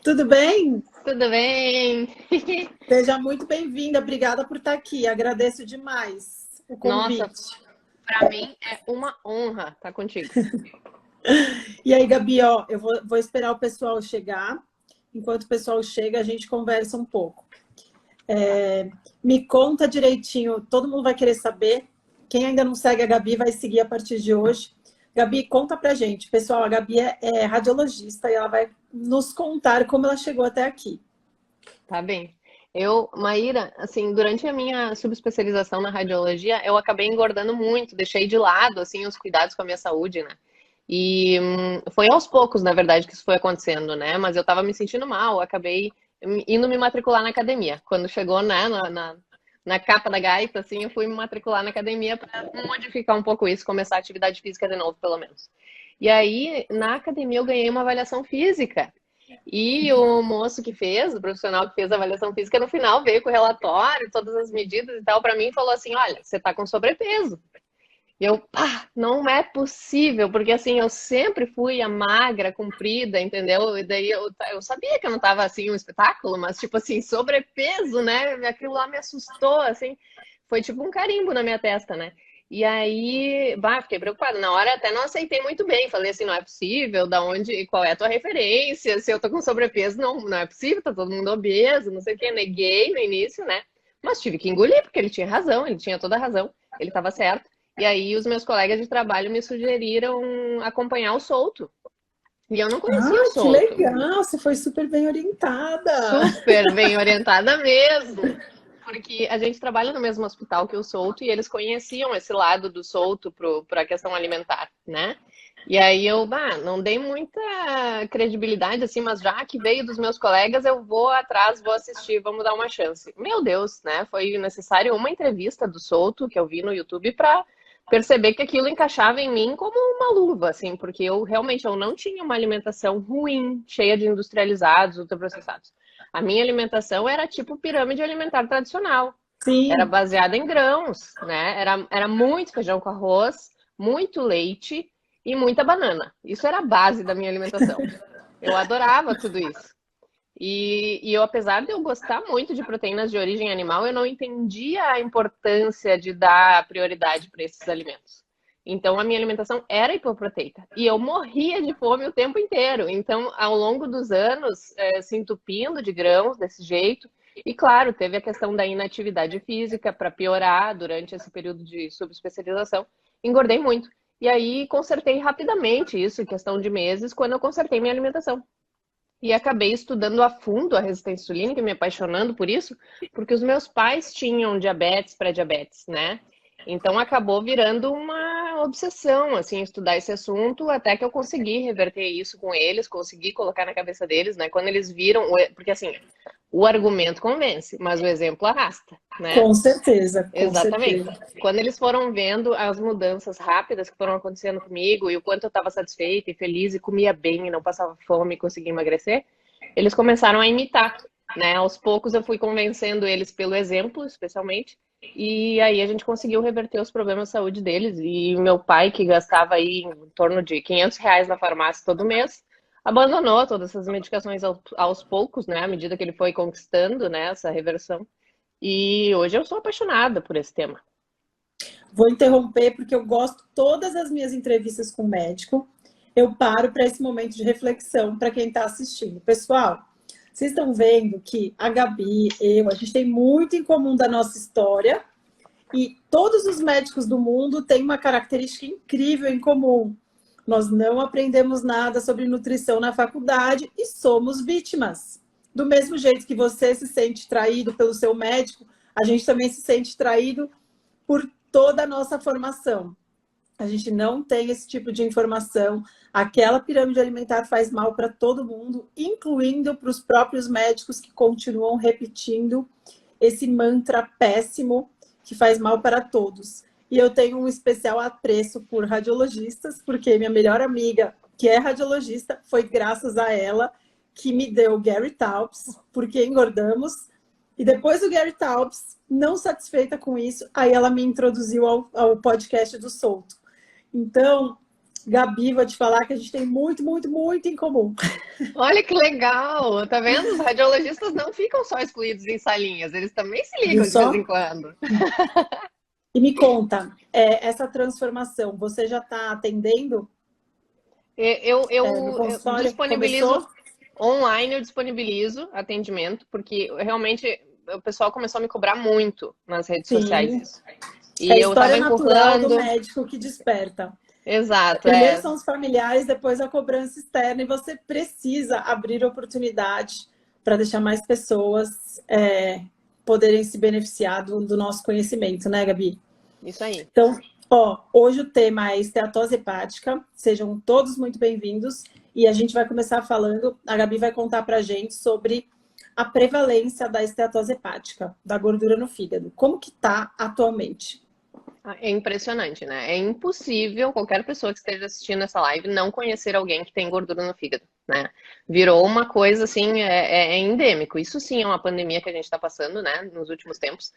Tudo bem? Tudo bem? Seja muito bem-vinda. Obrigada por estar aqui. Agradeço demais o Nossa, convite. para mim é uma honra estar contigo. E aí, Gabi, ó, eu vou esperar o pessoal chegar. Enquanto o pessoal chega, a gente conversa um pouco. Me conta direitinho, todo mundo vai querer saber. Quem ainda não segue a Gabi vai seguir a partir de hoje. Gabi, conta pra gente. Pessoal, a Gabi é radiologista e ela vai nos contar como ela chegou até aqui. Tá bem. Maíra, assim, durante a minha subespecialização na radiologia, eu acabei engordando muito, deixei de lado, assim, os cuidados com a minha saúde, né? E foi aos poucos, na verdade, que isso foi acontecendo, né? Mas eu tava me sentindo mal, acabei indo me matricular na academia. Quando chegou, né, na capa da gaita, assim, eu fui me matricular na academia para modificar um pouco isso, começar a atividade física de novo, pelo menos. E aí, na academia, eu ganhei uma avaliação física. E o moço que fez, o profissional que fez a avaliação física, no final veio com o relatório, todas as medidas e tal, para mim, e falou assim: olha, você tá com sobrepeso. E eu, pá, não é possível, porque assim, eu sempre fui a magra, comprida, entendeu? E daí eu sabia que eu não tava assim um espetáculo, mas tipo assim, sobrepeso, né? Aquilo lá me assustou, assim, foi tipo um carimbo na minha testa, né? E aí, bah, fiquei preocupada. Na hora até não aceitei muito bem. Falei assim, não é possível, da onde, qual é a tua referência? Se eu tô com sobrepeso, não é possível, tá todo mundo obeso, não sei o quê. Neguei no início, né? Mas tive que engolir, porque ele tinha razão, ele tinha toda a razão, ele estava certo. E aí os meus colegas de trabalho me sugeriram acompanhar o Souto. E eu não conhecia o Ah, que Souto. legal! Você foi super bem orientada. Super bem orientada mesmo. Porque a gente trabalha no mesmo hospital que o Souto e eles conheciam esse lado do Souto para a questão alimentar, né? E aí eu, não dei muita credibilidade assim, mas já que veio dos meus colegas, eu vou atrás, vou assistir, vamos dar uma chance. Meu Deus, né? Foi necessário uma entrevista do Souto que eu vi no YouTube para perceber que aquilo encaixava em mim como uma luva, assim, porque eu não tinha uma alimentação ruim, cheia de industrializados, ultraprocessados. A minha alimentação era tipo pirâmide alimentar tradicional. Era Sim, baseada em grãos, né? Era muito feijão com arroz, muito leite e muita banana. Isso era a base da minha alimentação. Eu adorava tudo isso. E eu, apesar de eu gostar muito de proteínas de origem animal, eu não entendia a importância de dar prioridade para esses alimentos. Então, a minha alimentação era hipoproteica. E eu morria de fome o tempo inteiro. Então, ao longo dos anos, se entupindo de grãos desse jeito. E, claro, teve a questão da inatividade física para piorar durante esse período de subespecialização. Engordei muito. E aí, consertei rapidamente isso, em questão de meses, quando eu consertei minha alimentação. E acabei estudando a fundo a resistência insulínica, me apaixonando por isso, porque os meus pais tinham diabetes, pré-diabetes, né? Então acabou virando uma obsessão, assim, estudar esse assunto, até que eu consegui reverter isso com eles, consegui colocar na cabeça deles, né? Quando eles viram, porque assim, o argumento convence, mas o exemplo arrasta, né? com certeza, com Exatamente. certeza. Quando eles foram vendo as mudanças rápidas que foram acontecendo comigo e o quanto eu estava satisfeita e feliz e comia bem e não passava fome e conseguia emagrecer, eles começaram a imitar, né? Aos poucos eu fui convencendo eles pelo exemplo, especialmente, e aí a gente conseguiu reverter os problemas de saúde deles. E meu pai, que gastava aí em torno de R$ 500 na farmácia todo mês, abandonou todas essas medicações aos poucos, né? À medida que ele foi conquistando, né, essa reversão. E hoje eu sou apaixonada por esse tema. Vou interromper porque eu gosto todas as minhas entrevistas com o médico. Eu paro para esse momento de reflexão para quem está assistindo. Pessoal, vocês estão vendo que a Gabi, a gente tem muito em comum da nossa história e todos os médicos do mundo têm uma característica incrível em comum. Nós não aprendemos nada sobre nutrição na faculdade e somos vítimas. Do mesmo jeito que você se sente traído pelo seu médico, a gente também se sente traído por toda a nossa formação. A gente não tem esse tipo de informação. Aquela pirâmide alimentar faz mal para todo mundo, incluindo para os próprios médicos que continuam repetindo esse mantra péssimo que faz mal para todos. E eu tenho um especial apreço por radiologistas, porque minha melhor amiga, que é radiologista, foi graças a ela que me deu Gary Taubes, porque engordamos. E depois do Gary Taubes, não satisfeita com isso, aí ela me introduziu ao podcast do Souto. Então, Gabi, vou te falar que a gente tem muito, muito, muito em comum. Olha que legal, tá vendo? Os radiologistas não ficam só excluídos em salinhas, eles também se Viu ligam de vez em só? quando. E me conta, essa transformação, você já está atendendo no Eu consultório? disponibilizo Começou? online, eu disponibilizo atendimento, porque realmente o pessoal começou a me cobrar muito nas redes sociais Sim. isso. É a E eu história tava natural do empurrando, médico que desperta. exato, Primeiro é. são os familiares, depois a cobrança externa, e você precisa abrir oportunidade para deixar mais pessoas poderem se beneficiar do nosso conhecimento, né, Gabi? Isso aí. Então, hoje o tema é esteatose hepática. Sejam todos muito bem-vindos. E a gente vai começar falando, a Gabi vai contar para a gente sobre a prevalência da esteatose hepática, da gordura no fígado. Como que está atualmente? É impressionante, né? É impossível qualquer pessoa que esteja assistindo essa live não conhecer alguém que tem gordura no fígado, né? Virou uma coisa assim, é endêmico. Isso sim é uma pandemia que a gente está passando, né? Nos últimos tempos.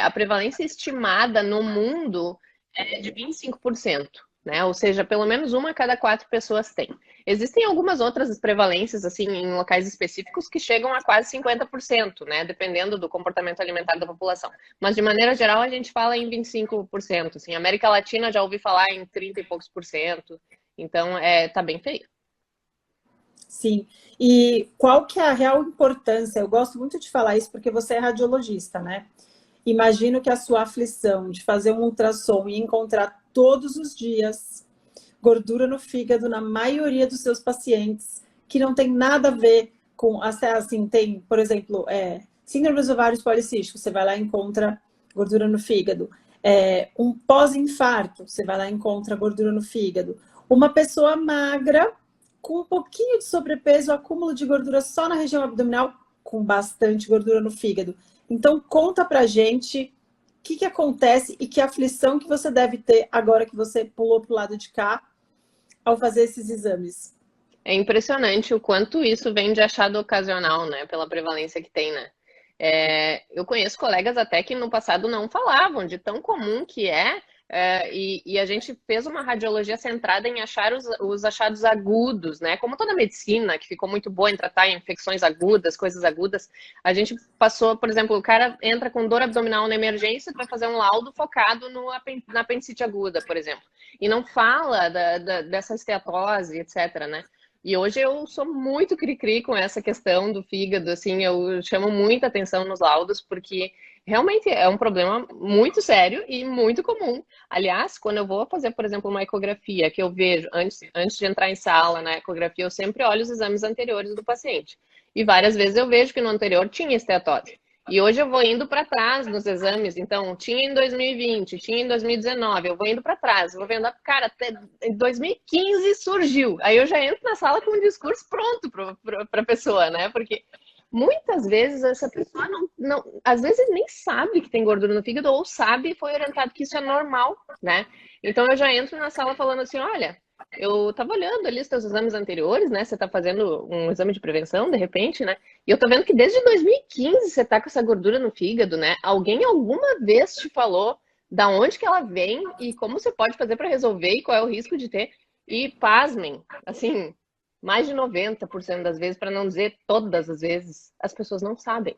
A prevalência estimada no mundo é de 25%, né? Ou seja, pelo menos uma a cada 4 pessoas tem. Existem algumas outras prevalências, assim, em locais específicos que chegam a quase 50%, né? Dependendo do comportamento alimentar da população. Mas, de maneira geral, a gente fala em 25%. Assim, América Latina já ouvi falar em 30 e poucos por cento. Então, tá bem feio. Sim. E qual que é a real importância? Eu gosto muito de falar isso porque você é radiologista, né? Imagino que a sua aflição de fazer um ultrassom e encontrar todos os dias gordura no fígado na maioria dos seus pacientes, que não tem nada a ver com, assim, tem, por exemplo, síndrome dos ovários policísticos, você vai lá e encontra gordura no fígado. Um pós-infarto, você vai lá e encontra gordura no fígado. Uma pessoa magra, com um pouquinho de sobrepeso, acúmulo de gordura só na região abdominal, com bastante gordura no fígado. Então, conta pra gente o que acontece e que aflição que você deve ter agora que você pulou pro lado de cá ao fazer esses exames. É impressionante o quanto isso vem de achado ocasional, né? Pela prevalência que tem, né? Eu conheço colegas até que no passado não falavam de tão comum que e a gente fez uma radiologia centrada em achar os achados agudos, né? Como toda a medicina, que ficou muito boa em tratar infecções agudas, coisas agudas, a gente passou, por exemplo, o cara entra com dor abdominal na emergência, vai fazer um laudo focado na apendicite aguda, por exemplo, e não fala dessa esteatose, etc., né? E hoje eu sou muito cri-cri com essa questão do fígado, assim, eu chamo muita atenção nos laudos, porque realmente é um problema muito sério e muito comum. Aliás, quando eu vou fazer, por exemplo, uma ecografia, que eu vejo antes de entrar em sala na ecografia, eu sempre olho os exames anteriores do paciente. E várias vezes eu vejo que no anterior tinha esteatose. E hoje eu vou indo para trás nos exames, então tinha em 2020, tinha em 2019, eu vou indo para trás, vou vendo, cara, até em 2015 surgiu. Aí eu já entro na sala com um discurso pronto para a pessoa, né? Porque muitas vezes essa pessoa às vezes nem sabe que tem gordura no fígado, ou sabe e foi orientado que isso é normal, né? Então eu já entro na sala falando assim, olha, eu tava olhando ali os teus exames anteriores, né? Você tá fazendo um exame de prevenção, de repente, né? E eu tô vendo que desde 2015 você tá com essa gordura no fígado, né? Alguém alguma vez te falou da onde que ela vem e como você pode fazer para resolver e qual é o risco de ter? E pasmem, assim, mais de 90% das vezes, para não dizer todas as vezes, as pessoas não sabem.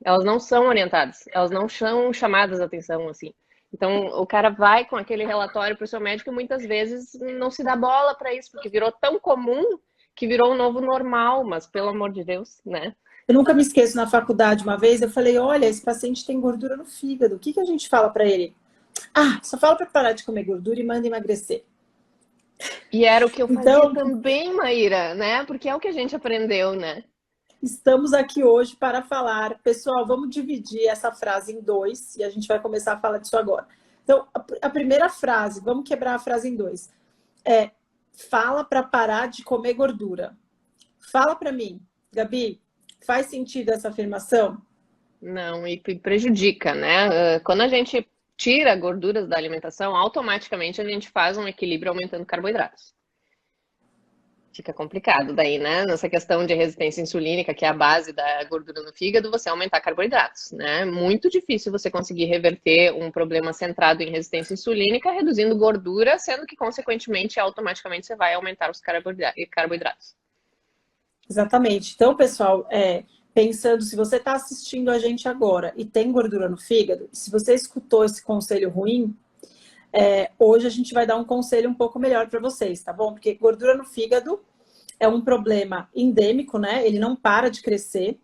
Elas não são orientadas, elas não são chamadas a atenção, assim. Então, o cara vai com aquele relatório para o seu médico e muitas vezes não se dá bola para isso, porque virou tão comum que virou um novo normal, mas pelo amor de Deus, né? Eu nunca me esqueço, na faculdade, uma vez, eu falei, olha, esse paciente tem gordura no fígado, o que a gente fala para ele? Ah, só fala para parar de comer gordura e manda emagrecer. E era o que eu fazia Então, também, Maíra, né? Porque é o que a gente aprendeu, né? estamos aqui hoje para falar. Pessoal, vamos dividir essa frase em dois e a gente vai começar a falar disso agora. Então, a primeira frase, vamos quebrar a frase em dois. Fala para parar de comer gordura. Fala para mim, Gabi, faz sentido essa afirmação? Não, e prejudica, né? Quando a gente tira gorduras da alimentação, automaticamente a gente faz um equilíbrio aumentando carboidratos. Fica complicado daí, né? Nessa questão de resistência insulínica, que é a base da gordura no fígado, você aumentar carboidratos, né? Muito difícil você conseguir reverter um problema centrado em resistência insulínica reduzindo gordura, sendo que, consequentemente, automaticamente você vai aumentar os carboidratos. Exatamente. Então, pessoal, pensando, se você está assistindo a gente agora e tem gordura no fígado, se você escutou esse conselho ruim, hoje a gente vai dar um conselho um pouco melhor para vocês, tá bom? Porque gordura no fígado é um problema endêmico, né? Ele não para de crescer.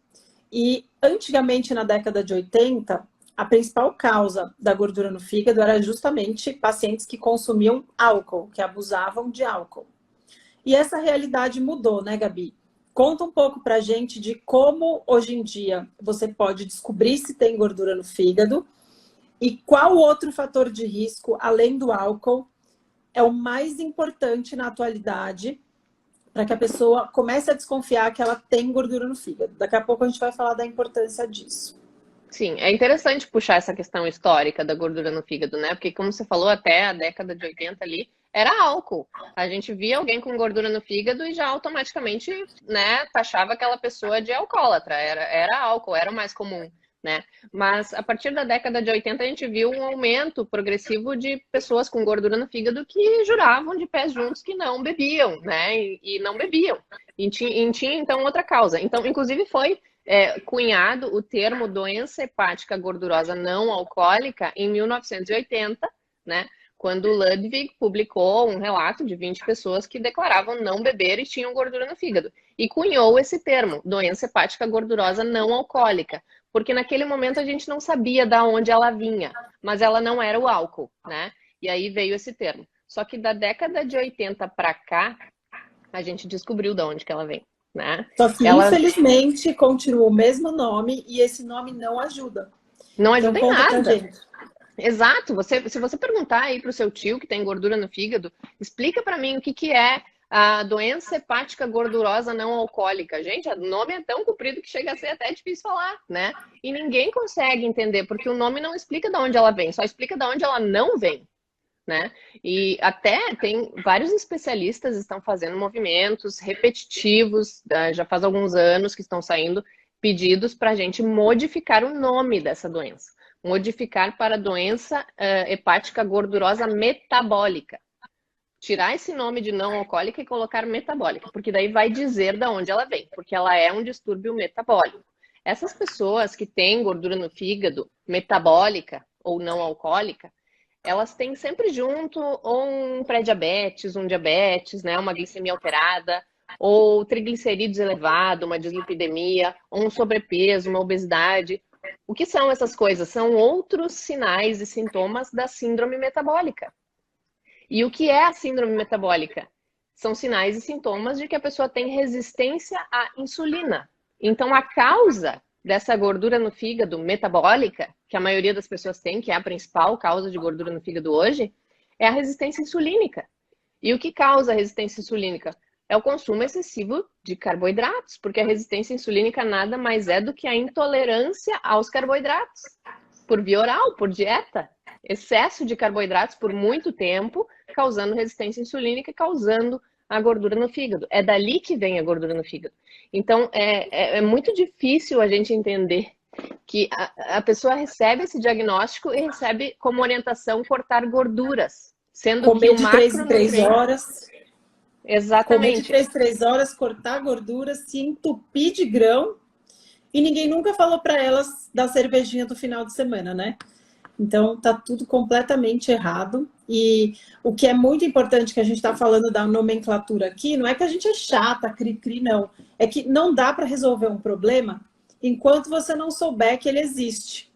E antigamente, na década de 80, a principal causa da gordura no fígado era justamente pacientes que consumiam álcool, que abusavam de álcool. E essa realidade mudou, né, Gabi? Conta um pouco pra gente de como hoje em dia você pode descobrir se tem gordura no fígado e qual outro fator de risco, além do álcool, é o mais importante na atualidade para que a pessoa comece a desconfiar que ela tem gordura no fígado. Daqui a pouco a gente vai falar da importância disso. Sim, é interessante puxar essa questão histórica da gordura no fígado, né? Porque, como você falou, até a década de 80 ali, era álcool. A gente via alguém com gordura no fígado e já automaticamente, né, taxava aquela pessoa de alcoólatra. Era álcool, era o mais comum, né? Mas a partir da década de 80 a gente viu um aumento progressivo de pessoas com gordura no fígado que juravam de pés juntos que não bebiam, né? E não bebiam. E tinha, então, outra causa. Então, inclusive, foi cunhado o termo doença hepática gordurosa não alcoólica em 1980, né? Quando Ludwig publicou um relato de 20 pessoas que declaravam não beber e tinham gordura no fígado. E cunhou esse termo, doença hepática gordurosa não alcoólica, porque naquele momento a gente não sabia de onde ela vinha, mas ela não era o álcool, né? E aí veio esse termo. Só que da década de 80 para cá, a gente descobriu de onde que ela vem, né? Só que, infelizmente, continua o mesmo nome e esse nome não ajuda. Não ajuda então, em nada. Pra gente. Exato. Se você perguntar aí para o seu tio que tem gordura no fígado, explica para mim o que é a doença hepática gordurosa não alcoólica. Gente, o nome é tão comprido que chega a ser até difícil falar, né? E ninguém consegue entender, porque o nome não explica de onde ela vem, só explica de onde ela não vem, né? E até tem vários especialistas estão fazendo movimentos repetitivos, já faz alguns anos que estão saindo pedidos para a gente modificar o nome dessa doença. Modificar para doença hepática gordurosa metabólica. Tirar esse nome de não alcoólica e colocar metabólica, porque daí vai dizer de onde ela vem, porque ela é um distúrbio metabólico. Essas pessoas que têm gordura no fígado metabólica ou não alcoólica, elas têm sempre junto ou um pré-diabetes, um diabetes, né, uma glicemia alterada, ou triglicerídeos elevado, uma dislipidemia, ou um sobrepeso, uma obesidade. O que são essas coisas? São outros sinais e sintomas da síndrome metabólica. E o que é a síndrome metabólica? São sinais e sintomas de que a pessoa tem resistência à insulina. Então, a causa dessa gordura no fígado metabólica, que a maioria das pessoas tem, que é a principal causa de gordura no fígado hoje, é a resistência insulínica. E o que causa a resistência insulínica? É o consumo excessivo de carboidratos, porque a resistência insulínica nada mais é do que a intolerância aos carboidratos, por via oral, por dieta. Excesso de carboidratos por muito tempo, causando resistência insulínica e causando a gordura no fígado. É dali que vem a gordura no fígado. Então, é muito difícil a gente entender que a pessoa recebe esse diagnóstico e recebe como orientação cortar gorduras, sendo comer que o de 3 em 3 horas. Exatamente. Comer de 3 em 3 horas, cortar gordura, se entupir de grão. E ninguém nunca falou para elas da cervejinha do final de semana, né? Então, tá tudo completamente errado. E o que é muito importante que a gente está falando da nomenclatura aqui, não é que a gente é chata, cri-cri, não. É que não dá para resolver um problema enquanto você não souber que ele existe.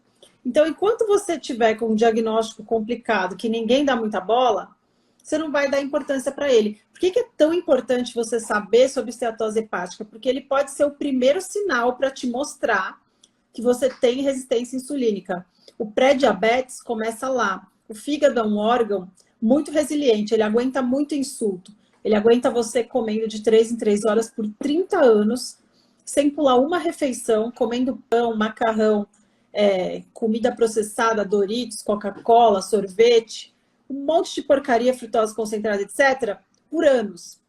Então, enquanto você tiver com um diagnóstico complicado, que ninguém dá muita bola, você não vai dar importância para ele. Por que é tão importante você saber sobre esteatose hepática? Porque ele pode ser o primeiro sinal para te mostrar que você tem resistência insulínica. O pré-diabetes começa lá. O fígado é um órgão muito resiliente, ele aguenta muito insulto. Ele aguenta você comendo de 3 em 3 horas por 30 anos, sem pular uma refeição, comendo pão, macarrão, comida processada, Doritos, Coca-Cola, sorvete, um monte de porcaria, frutose concentrada, etc., por anos.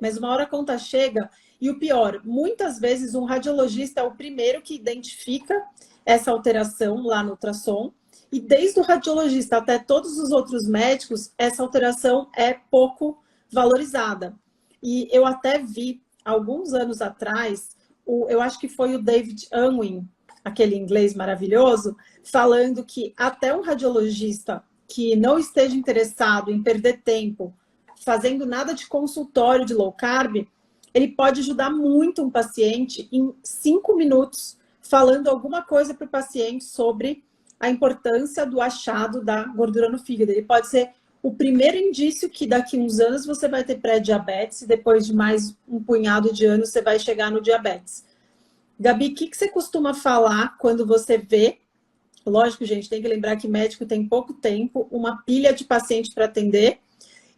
mas uma hora a conta chega e o pior, muitas vezes um radiologista é o primeiro que identifica essa alteração lá no ultrassom e desde o radiologista até todos os outros médicos, essa alteração é pouco valorizada. E eu até vi, alguns anos atrás, eu acho que foi o David Unwin, aquele inglês maravilhoso, falando que até um radiologista que não esteja interessado em perder tempo fazendo nada de consultório de low carb, ele pode ajudar muito um paciente em 5 minutos, falando alguma coisa para o paciente sobre a importância do achado da gordura no fígado. Ele pode ser o primeiro indício que daqui a uns anos você vai ter pré-diabetes e depois de mais um punhado de anos você vai chegar no diabetes. Gabi, o que você costuma falar quando você vê? Lógico, gente, tem que lembrar que médico tem pouco tempo, uma pilha de paciente para atender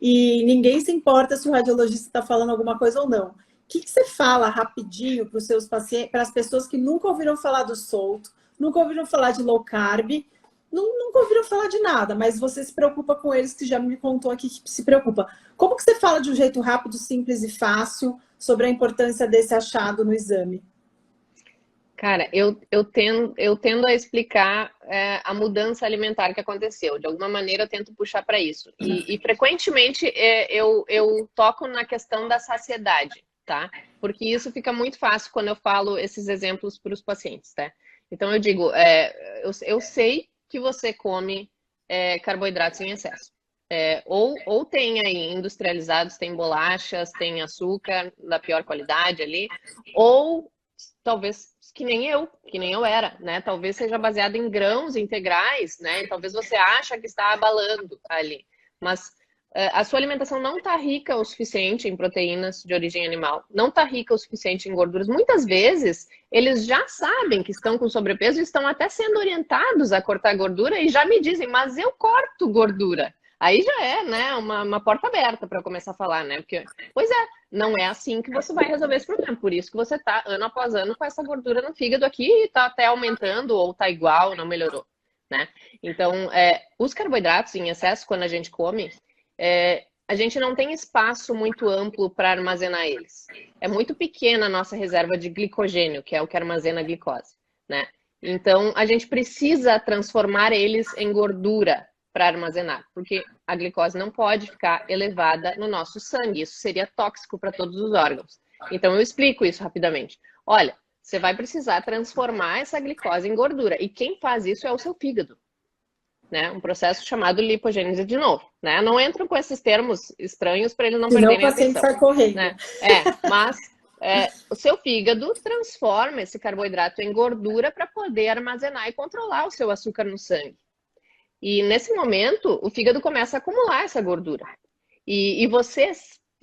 e ninguém se importa se o radiologista está falando alguma coisa ou não. O que você fala rapidinho para os seus pacientes, para as pessoas que nunca ouviram falar do solto, nunca ouviram falar de low carb, nunca ouviram falar de nada, mas você se preocupa com eles, que já me contou aqui que se preocupa. Como que você fala de um jeito rápido, simples e fácil sobre a importância desse achado no exame? Cara, eu tendo a explicar a mudança alimentar que aconteceu. De alguma maneira, eu tento puxar para isso. E frequentemente, eu toco na questão da saciedade, tá? Porque isso fica muito fácil quando eu falo esses exemplos para os pacientes, tá? Então, eu digo, eu sei que você come carboidratos em excesso. Ou tem aí industrializados, tem bolachas, tem açúcar da pior qualidade ali, ou talvez que nem eu era, né? Talvez seja baseado em grãos integrais, né? E talvez você acha que está abalando ali, mas a sua alimentação não está rica o suficiente em proteínas de origem animal, não está rica o suficiente em gorduras. Muitas vezes eles já sabem que estão com sobrepeso e estão até sendo orientados a cortar gordura e já me dizem, mas eu corto gordura. Aí já é, né, uma porta aberta para começar a falar, né? Porque, pois é, não é assim que você vai resolver esse problema. Por isso que você tá ano após ano com essa gordura no fígado aqui e tá até aumentando ou tá igual, não melhorou, né? Então, os carboidratos em excesso, quando a gente come, a gente não tem espaço muito amplo para armazenar eles. É muito pequena a nossa reserva de glicogênio, que é o que armazena a glicose, né? Então, a gente precisa transformar eles em gordura para armazenar, porque a glicose não pode ficar elevada no nosso sangue, isso seria tóxico para todos os órgãos. Então eu explico isso rapidamente. Olha, você vai precisar transformar essa glicose em gordura, e quem faz isso é o seu fígado, né? Um processo chamado lipogênese de novo, né? Não entram com esses termos estranhos para eles não perderem a atenção. Senão o paciente sai correndo. Né? Mas o seu fígado transforma esse carboidrato em gordura para poder armazenar e controlar o seu açúcar no sangue. E nesse momento, o fígado começa a acumular essa gordura. E você,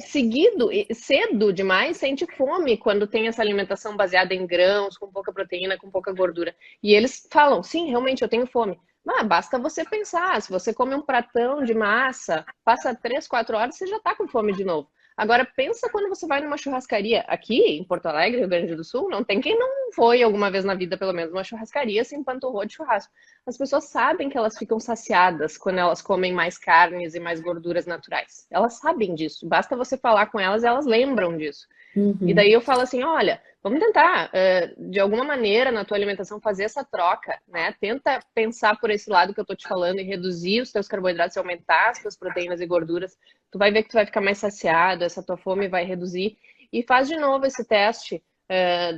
cedo demais, sente fome quando tem essa alimentação baseada em grãos, com pouca proteína, com pouca gordura. E eles falam, sim, realmente eu tenho fome. Mas basta você pensar, se você come um pratão de massa, passa 3, 4 horas, você já está com fome de novo. Agora, pensa quando você vai numa churrascaria. Aqui, em Porto Alegre, Rio Grande do Sul, não tem quem não foi alguma vez na vida, pelo menos, uma churrascaria, se empanturrou de churrasco. As pessoas sabem que elas ficam saciadas quando elas comem mais carnes e mais gorduras naturais. Elas sabem disso. Basta você falar com elas, elas lembram disso. Uhum. E daí eu falo assim, olha, vamos tentar, de alguma maneira, na tua alimentação, fazer essa troca, né? Tenta pensar por esse lado que eu tô te falando e reduzir os teus carboidratos e aumentar as tuas proteínas e gorduras. Tu vai ver que tu vai ficar mais saciado, essa tua fome vai reduzir. E faz de novo esse teste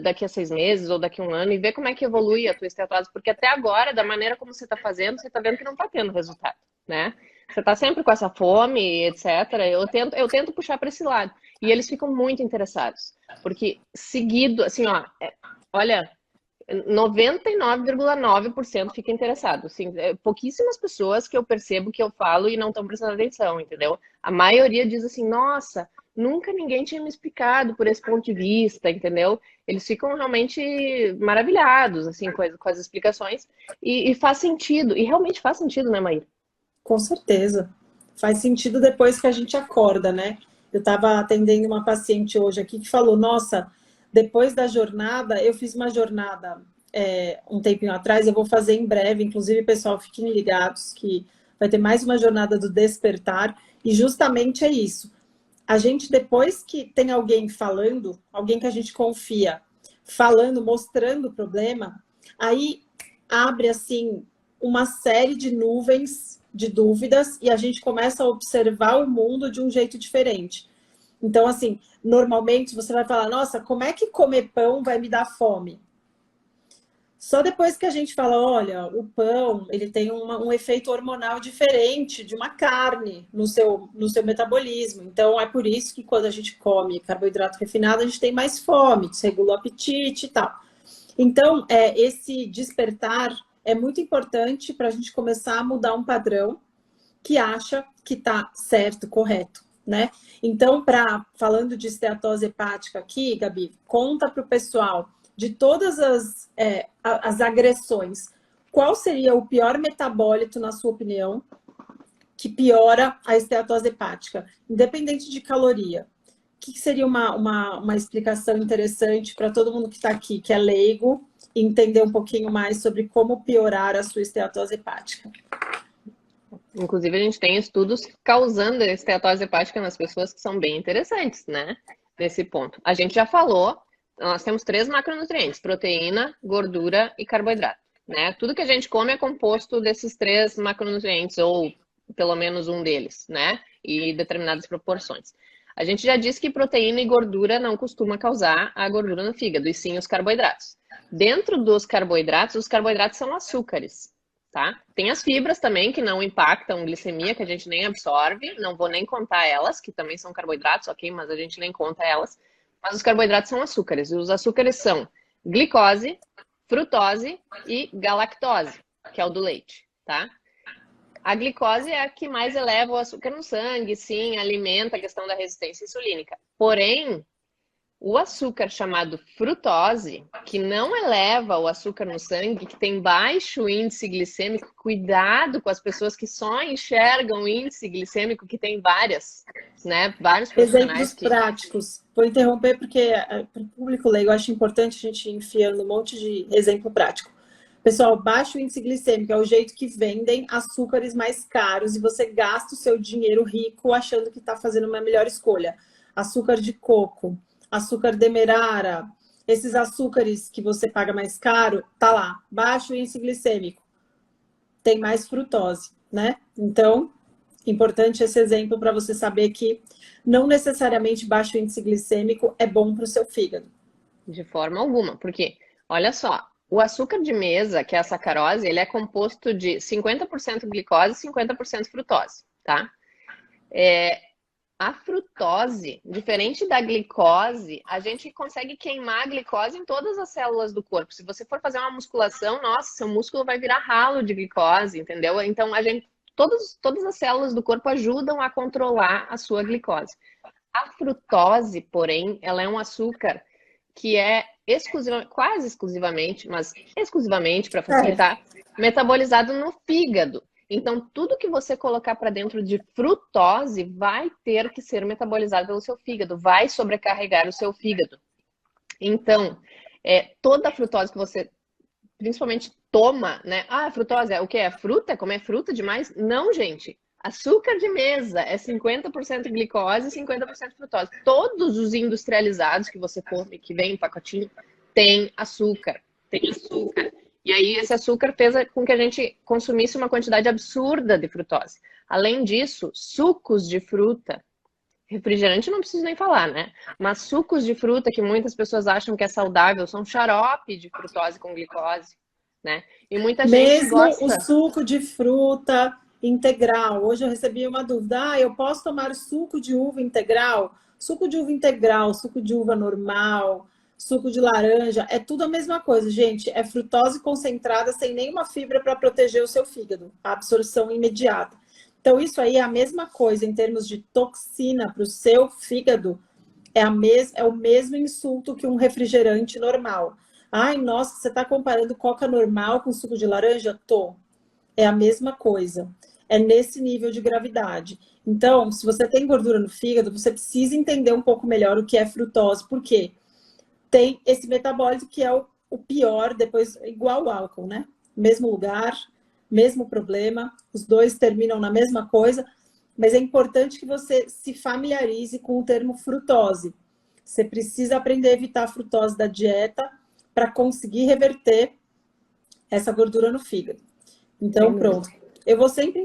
daqui a 6 meses ou daqui a 1 ano e vê como é que evolui a tua esteatose. Porque até agora, da maneira como você tá fazendo, você tá vendo que não tá tendo resultado, né? Você tá sempre com essa fome, etc. Eu tento puxar para esse lado. E eles ficam muito interessados. Porque seguido, assim, ó, olha, 99,9% fica interessado. Assim, pouquíssimas pessoas que eu percebo que eu falo e não estão prestando atenção, entendeu? A maioria diz assim, nossa, nunca ninguém tinha me explicado por esse ponto de vista, entendeu? Eles ficam realmente maravilhados, assim, com as explicações. E faz sentido. E realmente faz sentido, né, Maíra? Com certeza. Faz sentido depois que a gente acorda, né? Eu estava atendendo uma paciente hoje aqui que falou, nossa, depois da jornada, eu fiz uma jornada um tempinho atrás, eu vou fazer em breve, inclusive, pessoal, fiquem ligados que vai ter mais uma jornada do Despertar, e justamente é isso. A gente, depois que tem alguém falando, alguém que a gente confia, falando, mostrando o problema, aí abre, assim, uma série de nuvens de dúvidas e a gente começa a observar o mundo de um jeito diferente. Então, assim, normalmente você vai falar, nossa, como é que comer pão vai me dar fome? Só depois que a gente fala, olha, o pão, ele tem um efeito hormonal diferente de uma carne no seu metabolismo. Então, é por isso que quando a gente come carboidrato refinado, a gente tem mais fome, desregula o apetite e tal. Então, esse despertar é muito importante para a gente começar a mudar um padrão que acha que está certo, correto, né? Então, falando de esteatose hepática aqui, Gabi, conta para o pessoal de todas as agressões, qual seria o pior metabólito, na sua opinião, que piora a esteatose hepática, independente de caloria? O que seria uma explicação interessante para todo mundo que está aqui, que é leigo, entender um pouquinho mais sobre como piorar a sua esteatose hepática? Inclusive, a gente tem estudos causando esteatose hepática nas pessoas que são bem interessantes, né? Nesse ponto. A gente já falou, nós temos 3 macronutrientes: proteína, gordura e carboidrato, né? Tudo que a gente come é composto desses 3 macronutrientes, ou pelo menos um deles, né? E determinadas proporções. A gente já disse que proteína e gordura não costuma causar a gordura no fígado, e sim os carboidratos. Dentro dos carboidratos, os carboidratos são açúcares, tá? Tem as fibras também, que não impactam glicemia, que a gente nem absorve, não vou nem contar elas, que também são carboidratos, ok? Mas a gente nem conta elas. Mas os carboidratos são açúcares, e os açúcares são glicose, frutose e galactose, que é o do leite, tá? A glicose é a que mais eleva o açúcar no sangue, sim, alimenta a questão da resistência insulínica. Porém, o açúcar chamado frutose, que não eleva o açúcar no sangue, que tem baixo índice glicêmico, cuidado com as pessoas que só enxergam o índice glicêmico, que tem vários profissionais Exemplos práticos. Vou interromper porque para o público leigo eu acho importante a gente ir enfiando um monte de exemplo prático. Pessoal, baixo índice glicêmico é o jeito que vendem açúcares mais caros e você gasta o seu dinheiro rico achando que está fazendo uma melhor escolha. Açúcar de coco, açúcar demerara, esses açúcares que você paga mais caro, tá lá, baixo índice glicêmico, tem mais frutose, né? Então, importante esse exemplo para você saber que não necessariamente baixo índice glicêmico é bom para o seu fígado. De forma alguma, porque, olha só, o açúcar de mesa, que é a sacarose, ele é composto de 50% glicose e 50% frutose, tá? A frutose, diferente da glicose, a gente consegue queimar a glicose em todas as células do corpo. Se você for fazer uma musculação, nossa, seu músculo vai virar ralo de glicose, entendeu? Então, todas as células do corpo ajudam a controlar a sua glicose. A frutose, porém, ela é um açúcar que é quase exclusivamente, mas exclusivamente para facilitar, metabolizado no fígado. Então, tudo que você colocar para dentro de frutose vai ter que ser metabolizado pelo seu fígado, vai sobrecarregar o seu fígado. Então, toda a frutose que você principalmente toma, né? Ah, frutose é o quê? É fruta? Comer fruta demais? Não, gente. Açúcar de mesa é 50% glicose e 50% frutose. Todos os industrializados que você come, que vem em pacotinho, tem açúcar. Tem açúcar. E aí esse açúcar fez com que a gente consumisse uma quantidade absurda de frutose. Além disso, sucos de fruta, refrigerante não preciso nem falar, né? Mas sucos de fruta que muitas pessoas acham que é saudável são xarope de frutose com glicose, né? E muita gente gosta. Mesmo o suco de fruta integral. Hoje eu recebi uma dúvida. Eu posso tomar suco de uva integral? Suco de uva integral, suco de uva normal, suco de laranja, é tudo a mesma coisa, gente. É frutose concentrada sem nenhuma fibra para proteger o seu fígado. A absorção imediata. Então, isso aí é a mesma coisa em termos de toxina para o seu fígado. É o mesmo insulto que um refrigerante normal. Ai, nossa, você está comparando coca normal com suco de laranja? Tô. É a mesma coisa. É nesse nível de gravidade. Então, se você tem gordura no fígado, você precisa entender um pouco melhor o que é frutose. Por quê? Tem esse metabólito que é o pior, depois igual ao álcool, né? Mesmo lugar, mesmo problema, os dois terminam na mesma coisa, mas é importante que você se familiarize com o termo frutose. Você precisa aprender a evitar a frutose da dieta para conseguir reverter essa gordura no fígado. Então, pronto. Eu vou sempre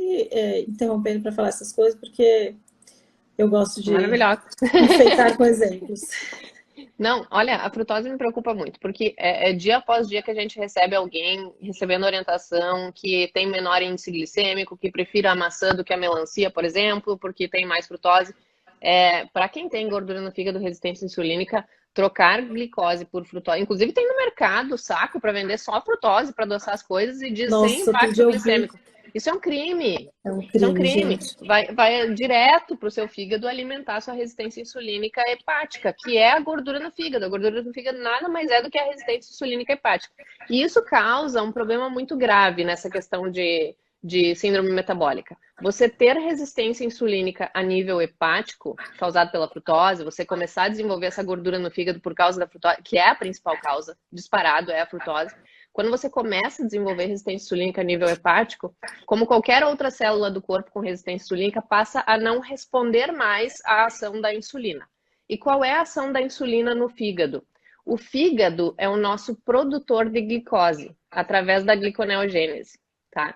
interrompendo para falar essas coisas, porque eu gosto de enfeitar com exemplos. Não, olha, a frutose me preocupa muito, porque é dia após dia que a gente recebe alguém recebendo orientação que tem menor índice glicêmico, que prefira a maçã do que a melancia, por exemplo, porque tem mais frutose. Para quem tem gordura no fígado, resistência insulínica, trocar glicose por frutose. Inclusive tem no mercado saco para vender só frutose para adoçar as coisas e diz sem impacto glicêmico. Isso é um crime. Isso é um crime. Vai direto para o seu fígado alimentar sua resistência insulínica hepática, que é a gordura no fígado. A gordura no fígado nada mais é do que a resistência insulínica hepática. E isso causa um problema muito grave nessa questão de síndrome metabólica. Você ter resistência insulínica a nível hepático, causado pela frutose, você começar a desenvolver essa gordura no fígado por causa da frutose, que é a principal causa, disparado, é a frutose. Quando você começa a desenvolver resistência insulínica a nível hepático, como qualquer outra célula do corpo com resistência insulínica, passa a não responder mais à ação da insulina. E qual é a ação da insulina no fígado? O fígado é o nosso produtor de glicose, através da gliconeogênese, tá?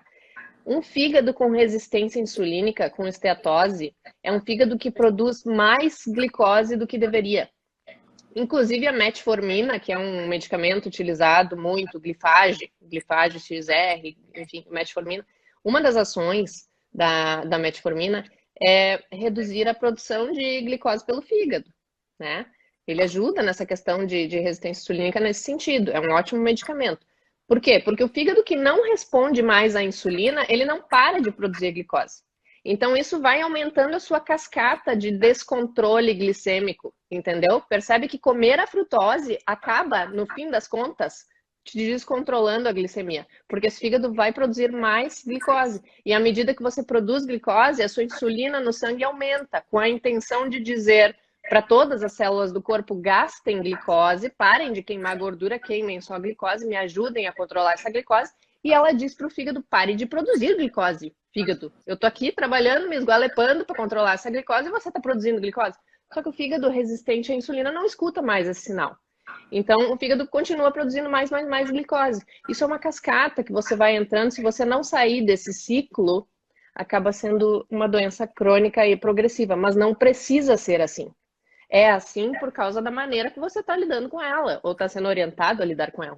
Um fígado com resistência insulínica, com esteatose, é um fígado que produz mais glicose do que deveria. Inclusive a metformina, que é um medicamento utilizado muito, glifage XR, enfim, metformina. Uma das ações da metformina é reduzir a produção de glicose pelo fígado, né? Ele ajuda nessa questão de resistência insulínica nesse sentido, é um ótimo medicamento. Por quê? Porque o fígado que não responde mais à insulina, ele não para de produzir glicose. Então, isso vai aumentando a sua cascata de descontrole glicêmico, entendeu? Percebe que comer a frutose acaba, no fim das contas, te descontrolando a glicemia, porque esse fígado vai produzir mais glicose. E à medida que você produz glicose, a sua insulina no sangue aumenta, com a intenção de dizer para todas as células do corpo, gastem glicose, parem de queimar gordura, queimem só glicose, me ajudem a controlar essa glicose. E ela diz para o fígado, pare de produzir glicose. Fígado, eu tô aqui trabalhando, me esgualepando para controlar essa glicose e você está produzindo glicose. Só que o fígado resistente à insulina não escuta mais esse sinal. Então, o fígado continua produzindo mais glicose. Isso é uma cascata que você vai entrando. Se você não sair desse ciclo, acaba sendo uma doença crônica e progressiva. Mas não precisa ser assim. É assim por causa da maneira que você está lidando com ela, ou está sendo orientado a lidar com ela.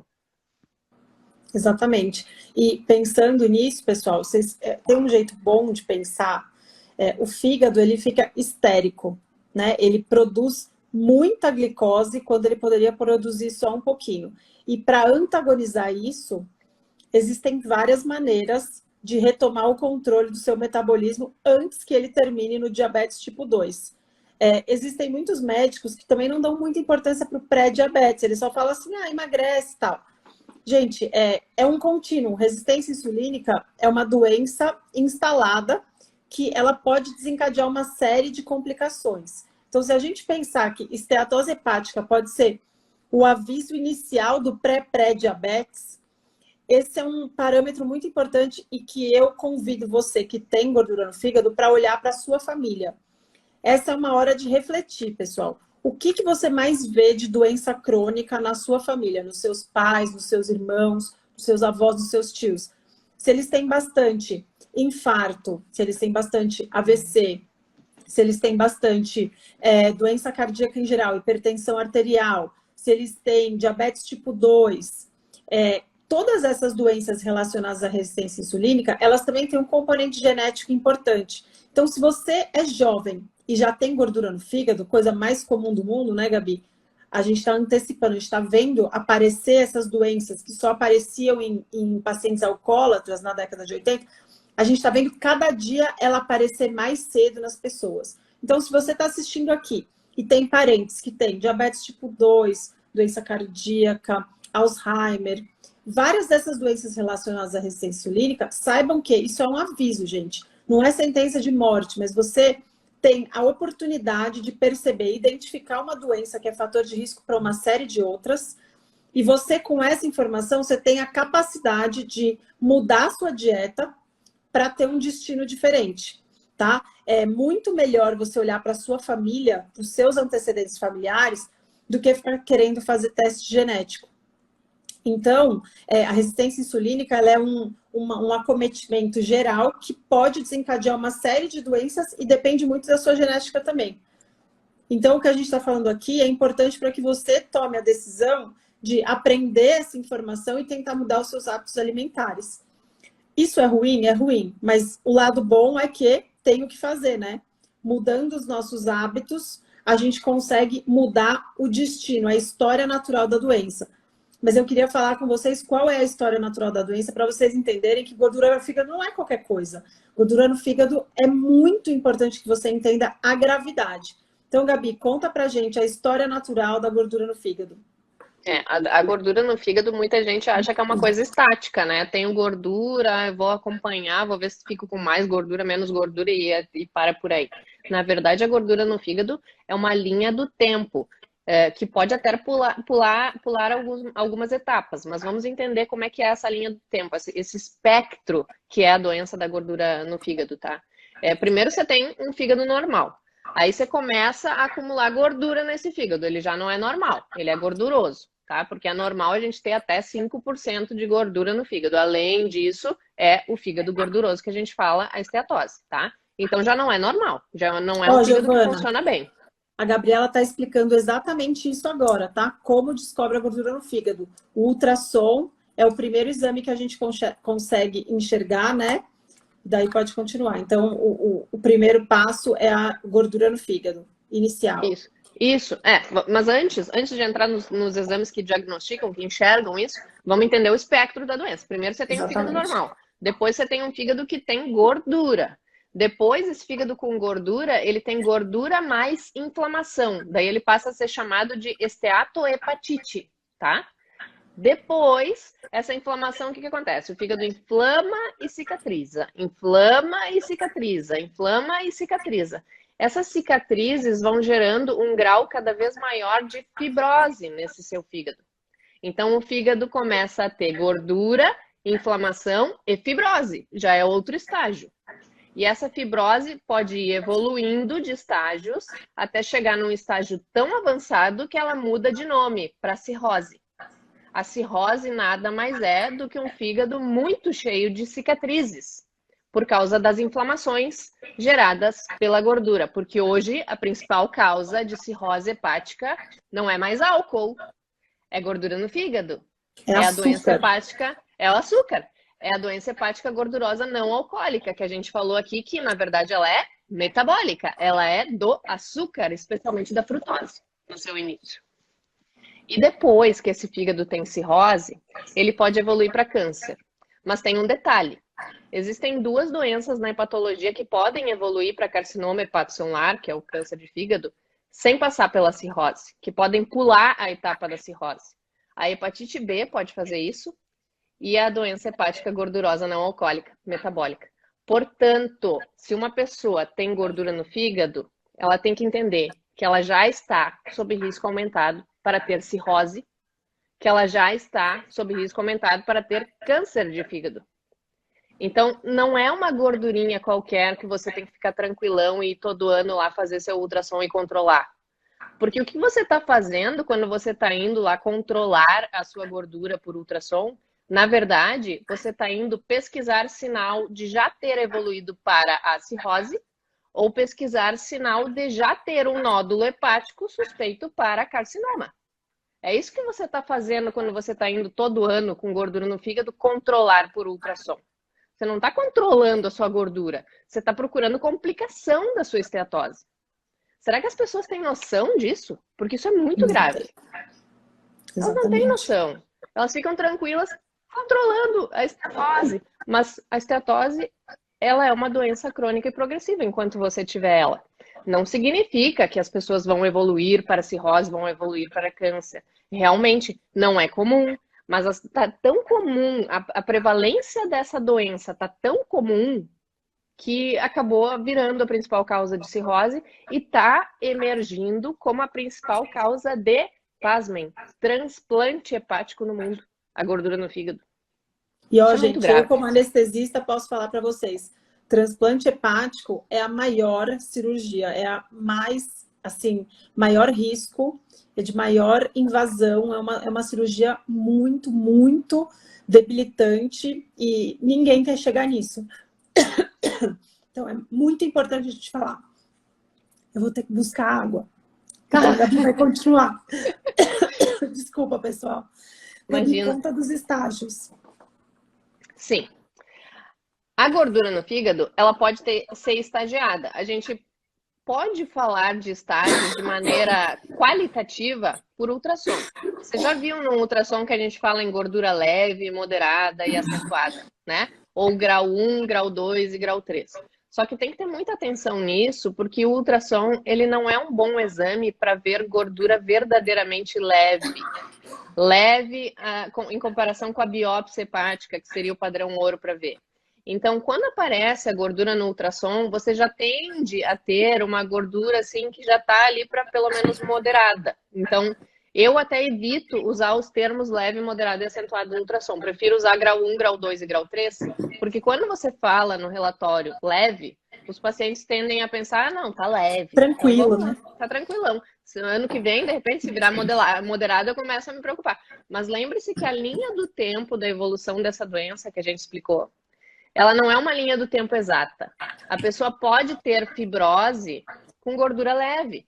Exatamente. E pensando nisso, pessoal, vocês tem um jeito bom de pensar. O fígado, ele fica histérico, né? Ele produz muita glicose quando ele poderia produzir só um pouquinho. E para antagonizar isso, existem várias maneiras de retomar o controle do seu metabolismo antes que ele termine no diabetes tipo 2. Existem muitos médicos que também não dão muita importância para o pré-diabetes. Eles só falam assim, emagrece e tal. Gente, é um contínuo. Resistência insulínica é uma doença instalada que ela pode desencadear uma série de complicações. Então, se a gente pensar que esteatose hepática pode ser o aviso inicial do pré-diabetes, esse é um parâmetro muito importante e que eu convido você que tem gordura no fígado para olhar para a sua família. Essa é uma hora de refletir, pessoal. O que você mais vê de doença crônica na sua família? Nos seus pais, nos seus irmãos, nos seus avós, nos seus tios? Se eles têm bastante infarto, se eles têm bastante AVC, se eles têm bastante doença cardíaca em geral, hipertensão arterial, se eles têm diabetes tipo 2, todas essas doenças relacionadas à resistência insulínica, elas também têm um componente genético importante. Então, se você é jovem e já tem gordura no fígado, coisa mais comum do mundo, né, Gabi? A gente está antecipando, a gente está vendo aparecer essas doenças que só apareciam em pacientes alcoólatras na década de 80. A gente está vendo cada dia ela aparecer mais cedo nas pessoas. Então, se você está assistindo aqui e tem parentes que têm diabetes tipo 2, doença cardíaca, Alzheimer, várias dessas doenças relacionadas à resistência insulínica, saibam que isso é um aviso, gente. Não é sentença de morte, mas você tem a oportunidade de perceber, identificar uma doença que é fator de risco para uma série de outras, e você, com essa informação, você tem a capacidade de mudar a sua dieta para ter um destino diferente. tá? É muito melhor você olhar para a sua família, para os seus antecedentes familiares, do que ficar querendo fazer teste genético. Então, a resistência insulínica ela é um acometimento geral que pode desencadear uma série de doenças e depende muito da sua genética também. Então, o que a gente está falando aqui é importante para que você tome a decisão de aprender essa informação e tentar mudar os seus hábitos alimentares. Isso é ruim? É ruim, mas o lado bom é que tem o que fazer, né? Mudando os nossos hábitos, a gente consegue mudar o destino, a história natural da doença. Mas eu queria falar com vocês qual é a história natural da doença para vocês entenderem que gordura no fígado não é qualquer coisa. Gordura no fígado é muito importante que você entenda a gravidade. Então, Gabi, conta pra gente a história natural da gordura no fígado. A gordura no fígado, muita gente acha que é uma coisa estática, né? Tenho gordura, vou acompanhar, vou ver se fico com mais gordura, menos gordura e para por aí. Na verdade, a gordura no fígado é uma linha do tempo, que pode até pular algumas etapas, mas vamos entender como é que é essa linha do tempo, esse espectro que é a doença da gordura no fígado, tá? Primeiro você tem um fígado normal. Aí você começa a acumular gordura nesse fígado. Ele já não é normal, ele é gorduroso, tá? Porque é normal a gente ter até 5% de gordura no fígado. Além disso, é o fígado gorduroso que a gente fala, a esteatose, tá? Então já não é normal, já não é um fígado Giovana, que funciona bem. A Gabriela está explicando exatamente isso agora, tá? Como descobre a gordura no fígado. O ultrassom é o primeiro exame que a gente consegue enxergar, né? Daí pode continuar. Então, o primeiro passo é a gordura no fígado, inicial. Isso. Mas antes de entrar nos exames que diagnosticam, que enxergam isso, vamos entender o espectro da doença. Primeiro você tem um fígado normal. Depois você tem um fígado que tem gordura. Depois, esse fígado com gordura, ele tem gordura mais inflamação. Daí ele passa a ser chamado de esteatohepatite, tá? Depois, essa inflamação, o que acontece? O fígado inflama e cicatriza, inflama e cicatriza, inflama e cicatriza. Essas cicatrizes vão gerando um grau cada vez maior de fibrose nesse seu fígado. Então, o fígado começa a ter gordura, inflamação e fibrose. Já é outro estágio. E essa fibrose pode ir evoluindo de estágios até chegar num estágio tão avançado que ela muda de nome para cirrose. A cirrose nada mais é do que um fígado muito cheio de cicatrizes, por causa das inflamações geradas pela gordura. Porque hoje a principal causa de cirrose hepática não é mais álcool, é gordura no fígado. É a doença hepática, é o açúcar. É a doença hepática gordurosa não alcoólica, que a gente falou aqui, que na verdade ela é metabólica. Ela é do açúcar, especialmente da frutose, no seu início. E depois que esse fígado tem cirrose, ele pode evoluir para câncer. Mas tem um detalhe. Existem duas doenças na hepatologia que podem evoluir para carcinoma hepatocelular, que é o câncer de fígado, sem passar pela cirrose, que podem pular a etapa da cirrose. A hepatite B pode fazer isso e a doença hepática gordurosa não alcoólica, metabólica. Portanto, se uma pessoa tem gordura no fígado, ela tem que entender que ela já está sob risco aumentado para ter cirrose, que ela já está sob risco aumentado para ter câncer de fígado. Então, não é uma gordurinha qualquer que você tem que ficar tranquilão e todo ano lá fazer seu ultrassom e controlar. Porque o que você está fazendo quando você está indo lá controlar a sua gordura por ultrassom, na verdade, você está indo pesquisar sinal de já ter evoluído para a cirrose ou pesquisar sinal de já ter um nódulo hepático suspeito para carcinoma. É isso que você está fazendo quando você está indo todo ano com gordura no fígado controlar por ultrassom. Você não está controlando a sua gordura, você está procurando complicação da sua esteatose. Será que as pessoas têm noção disso? Porque isso é muito grave. Elas não têm noção. Elas ficam tranquilas controlando a esteatose. Mas a esteatose, ela é uma doença crônica e progressiva enquanto você tiver ela. Não significa que as pessoas vão evoluir para cirrose, vão evoluir para câncer. Realmente não é comum, mas está tão comum, a prevalência dessa doença está tão comum que acabou virando a principal causa de cirrose e está emergindo como a principal causa de, pasmem, transplante hepático no mundo, a gordura no fígado. E ó, gente, eu como anestesista posso falar para vocês, Transplante hepático é a maior cirurgia, é a mais, assim, maior risco, é de maior invasão, é uma cirurgia muito, muito debilitante e ninguém quer chegar nisso. Então, é muito importante a gente falar. Eu vou ter que buscar água. Então, a Gabi vai continuar. Desculpa, pessoal. Gabi, Imagina. conta dos estágios. Sim. A gordura no fígado, ela pode ser estagiada. A gente pode falar de estágios de maneira qualitativa por ultrassom. Você já viu no ultrassom que a gente fala em gordura leve, moderada e acentuada, né? Ou grau 1, grau 2 e grau 3. Só que tem que ter muita atenção nisso, porque o ultrassom, ele não é um bom exame para ver gordura verdadeiramente leve. Leve em comparação com a biópsia hepática, que seria o padrão ouro para ver. Então, quando aparece a gordura no ultrassom, você já tende a ter uma gordura assim que já está ali para pelo menos moderada. Então, eu até evito usar os termos leve, moderado e acentuado no ultrassom. Prefiro usar grau 1, grau 2 e grau 3, porque quando você fala no relatório leve, os pacientes tendem a pensar, ah, não, tá leve. Tranquilo, então, né? Tá tranquilão. Ano que vem, de repente, se virar moderado, eu começo a me preocupar. Mas lembre-se que a linha do tempo da evolução dessa doença que a gente explicou, ela não é uma linha do tempo exata. A pessoa pode ter fibrose com gordura leve.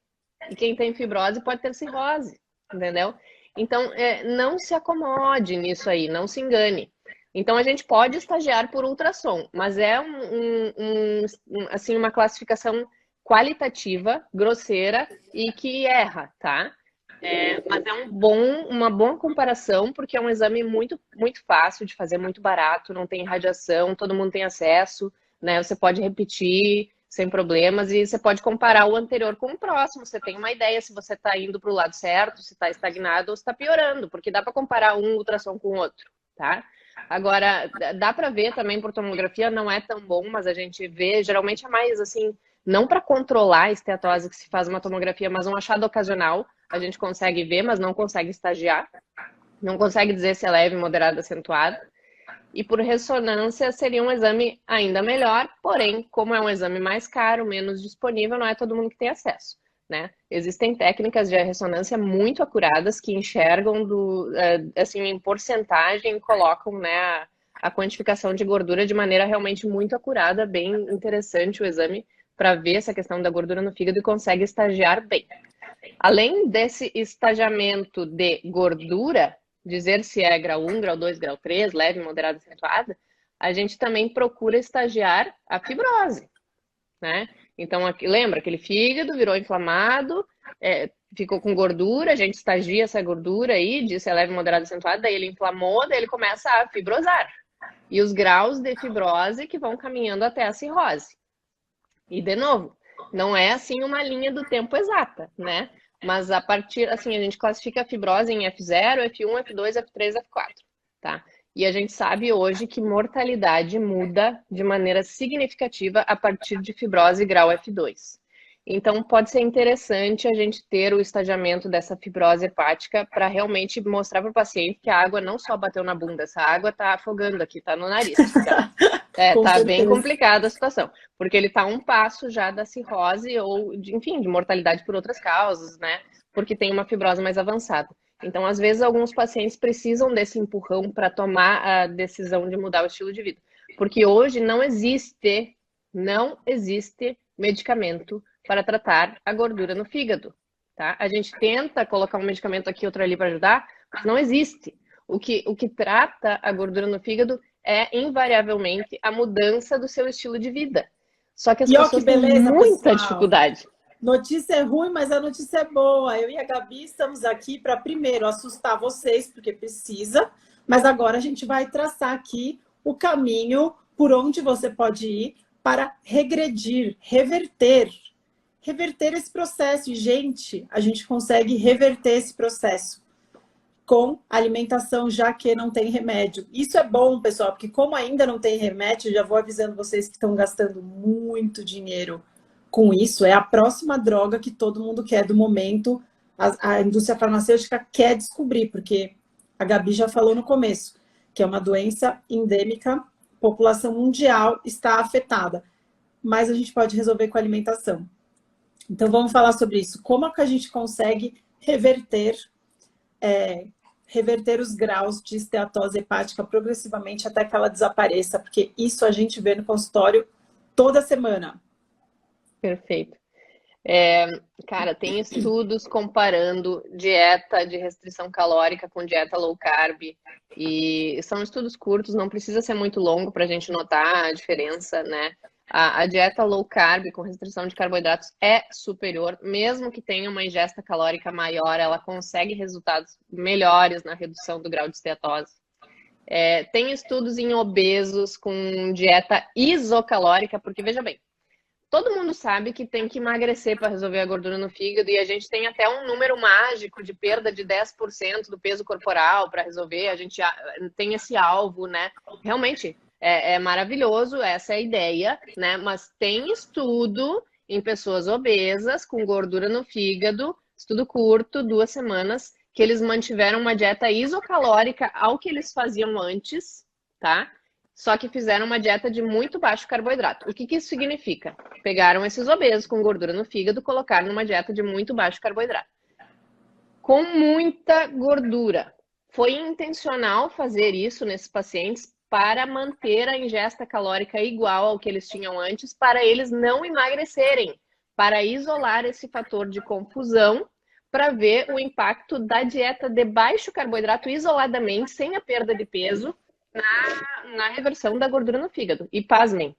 E quem tem fibrose pode ter cirrose, entendeu? Então, não se acomode nisso aí, não se engane. Então, a gente pode estagiar por ultrassom, mas é assim, uma classificação qualitativa, grosseira e que erra, tá? Mas é uma boa comparação, porque é um exame muito, muito fácil de fazer, muito barato, não tem radiação, todo mundo tem acesso, né? Você pode repetir sem problemas e você pode comparar o anterior com o próximo. Você tem uma ideia se você está indo para o lado certo, se está estagnado ou se está piorando, porque dá para comparar um ultrassom com o outro, tá? Agora, dá para ver também por tomografia, não é tão bom, mas a gente vê, geralmente é mais assim, não para controlar a esteatose que se faz uma tomografia, mas um achado ocasional. A gente consegue ver, mas não consegue estagiar. Não consegue dizer se é leve, moderado, acentuado. E por ressonância seria um exame ainda melhor, porém, como é um exame mais caro, menos disponível, não é todo mundo que tem acesso, né? Existem técnicas de ressonância muito acuradas que enxergam assim, em porcentagem, colocam, né, a quantificação de gordura de maneira realmente muito acurada, bem interessante o exame para ver essa questão da gordura no fígado e consegue estagiar bem. Além desse estagiamento de gordura, dizer se é grau 1, grau 2, grau 3, leve, moderada, acentuada, a gente também procura estagiar a fibrose, né? Então, aqui, lembra, aquele fígado virou inflamado, ficou com gordura, a gente estagia essa gordura aí, diz se é leve, moderada, acentuada, daí ele inflamou, daí ele começa a fibrosar. E os graus de fibrose que vão caminhando até a cirrose. E, de novo, não é assim uma linha do tempo exata, né? Mas a partir, assim, a gente classifica a fibrose em F0, F1, F2, F3, F4, tá? E a gente sabe hoje que mortalidade muda de maneira significativa a partir de fibrose grau F2. Então, pode ser interessante a gente ter o estagiamento dessa fibrose hepática para realmente mostrar para o paciente que a água não só bateu na bunda, essa água está afogando aqui, está no nariz. Tá bem complicada a situação, porque ele está um passo já da cirrose ou, enfim, de mortalidade por outras causas, né? Porque tem uma fibrose mais avançada. Então, às vezes, alguns pacientes precisam desse empurrão para tomar a decisão de mudar o estilo de vida. Porque hoje não existe medicamento para tratar a gordura no fígado, tá? A gente tenta colocar um medicamento aqui, outro ali para ajudar, mas não existe. O que trata a gordura no fígado é, invariavelmente, a mudança do seu estilo de vida. Só que as pessoas têm muita dificuldade. Notícia é ruim, mas a notícia é boa. Eu e a Gabi estamos aqui para, primeiro, assustar vocês, porque precisa, mas agora a gente vai traçar aqui o caminho por onde você pode ir para regredir, reverter esse processo. E, gente, a gente consegue reverter esse processo com alimentação, já que não tem remédio. Isso é bom, pessoal, porque como ainda não tem remédio, já vou avisando vocês que estão gastando muito dinheiro com isso. É a próxima droga que todo mundo quer do momento. A indústria farmacêutica quer descobrir, porque a Gabi já falou no começo, que é uma doença endêmica, população mundial está afetada. mais a gente pode resolver com a alimentação. Então, vamos falar sobre isso. Como é que a gente consegue reverter os graus de esteatose hepática progressivamente até que ela desapareça, porque isso a gente vê no consultório toda semana. Perfeito. Cara, tem estudos comparando dieta de restrição calórica com dieta low carb, e são estudos curtos, não precisa ser muito longo para a gente notar a diferença, né? A dieta low carb com restrição de carboidratos é superior, mesmo que tenha uma ingesta calórica maior, ela consegue resultados melhores na redução do grau de esteatose. Tem estudos em obesos com dieta isocalórica, porque veja bem, todo mundo sabe que tem que emagrecer para resolver a gordura no fígado, e a gente tem até um número mágico de perda de 10% do peso corporal para resolver, a gente tem esse alvo, né? Realmente é maravilhoso, essa é a ideia, né? Mas tem estudo em pessoas obesas com gordura no fígado, estudo curto, 2 semanas, que eles mantiveram uma dieta isocalórica ao que eles faziam antes, tá? Só que fizeram uma dieta de muito baixo carboidrato. O que isso significa? Pegaram esses obesos com gordura no fígado, colocaram numa dieta de muito baixo carboidrato, com muita gordura. Foi intencional fazer isso nesses pacientes para manter a ingesta calórica igual ao que eles tinham antes, para eles não emagrecerem, para isolar esse fator de confusão, para ver o impacto da dieta de baixo carboidrato isoladamente, sem a perda de peso, na reversão da gordura no fígado. E pasmem,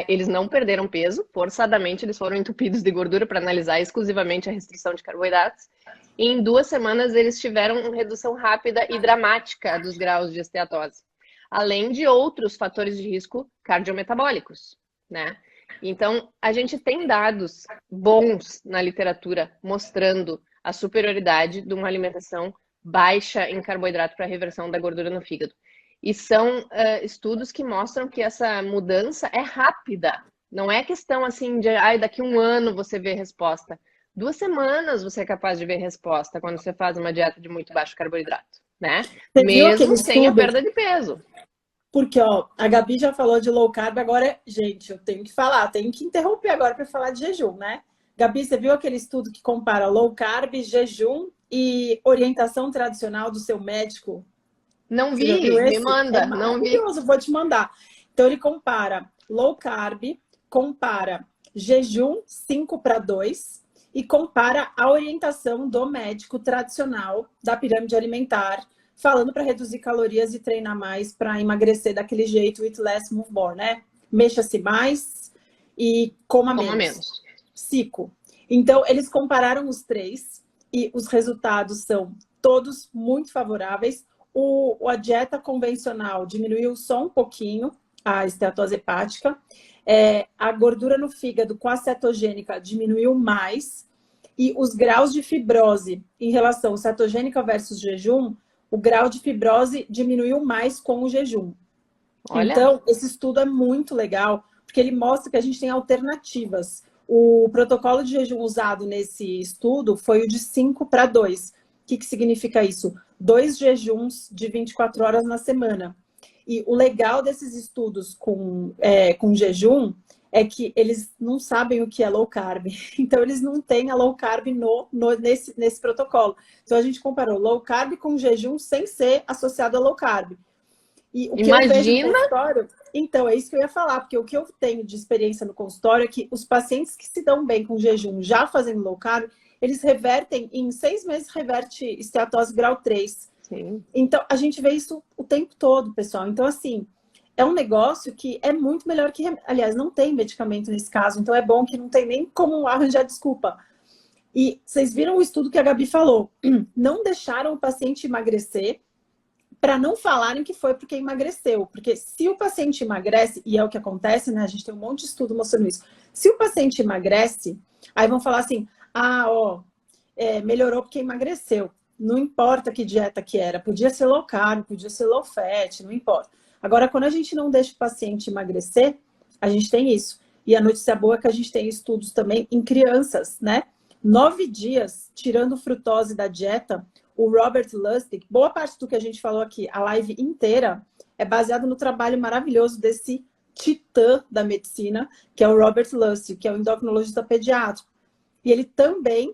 eles não perderam peso, forçadamente eles foram entupidos de gordura para analisar exclusivamente a restrição de carboidratos. E em 2 semanas eles tiveram uma redução rápida e dramática dos graus de esteatose, além de outros fatores de risco cardiometabólicos, né? Então, a gente tem dados bons na literatura mostrando a superioridade de uma alimentação baixa em carboidrato para a reversão da gordura no fígado. E são estudos que mostram que essa mudança é rápida. Não é questão assim de daqui 1 ano você vê resposta. 2 semanas você é capaz de ver resposta quando você faz uma dieta de muito baixo carboidrato, né? Você mesmo sem a perda de peso. Porque, ó, a Gabi já falou de low carb, agora, gente, eu tenho que falar, tenho que interromper agora para falar de jejum, né? Gabi, você viu aquele estudo que compara low carb, jejum e orientação tradicional do seu médico? Não vi, me manda, não vi. Vou te mandar. Então, ele compara low carb, compara jejum 5-2 e compara a orientação do médico tradicional da pirâmide alimentar, falando para reduzir calorias e treinar mais para emagrecer daquele jeito, eat less, move more, né? Mexa-se mais e coma menos. Cico. Então, eles compararam os 3 e os resultados são todos muito favoráveis. A dieta convencional diminuiu só um pouquinho a esteatose hepática. A gordura no fígado com a cetogênica diminuiu mais. E os graus de fibrose em relação cetogênica versus jejum, o grau de fibrose diminuiu mais com o jejum. Olha. Então, esse estudo é muito legal, porque ele mostra que a gente tem alternativas. O protocolo de jejum usado nesse estudo foi o de 5-2. O que significa isso? 2 jejuns de 24 horas na semana. E o legal desses estudos com jejum é que eles não sabem o que é low carb. Então, eles não têm a low carb nesse protocolo. Então, a gente comparou low carb com jejum sem ser associado a low carb. E o que eu vejo no consultório... Então, é isso que eu ia falar, porque o que eu tenho de experiência no consultório é que os pacientes que se dão bem com jejum já fazendo low carb, eles revertem, em 6 meses, reverte esteatose grau 3. Sim. Então, a gente vê isso o tempo todo, pessoal. Então, assim, é um negócio que é muito melhor que... Aliás, não tem medicamento nesse caso, então é bom que não tem nem como arranjar desculpa. E vocês viram o estudo que a Gabi falou. Não deixaram o paciente emagrecer para não falarem que foi porque emagreceu. Porque se o paciente emagrece, e é o que acontece, né? A gente tem um monte de estudo mostrando isso. Se o paciente emagrece, aí vão falar assim, melhorou porque emagreceu. Não importa que dieta que era. Podia ser low carb, podia ser low fat, não importa. Agora, quando a gente não deixa o paciente emagrecer, a gente tem isso. E a notícia boa é que a gente tem estudos também em crianças, né? 9 dias, tirando frutose da dieta, o Robert Lustig, boa parte do que a gente falou aqui, a live inteira, é baseado no trabalho maravilhoso desse titã da medicina, que é o Robert Lustig, que é o endocrinologista pediátrico. E ele também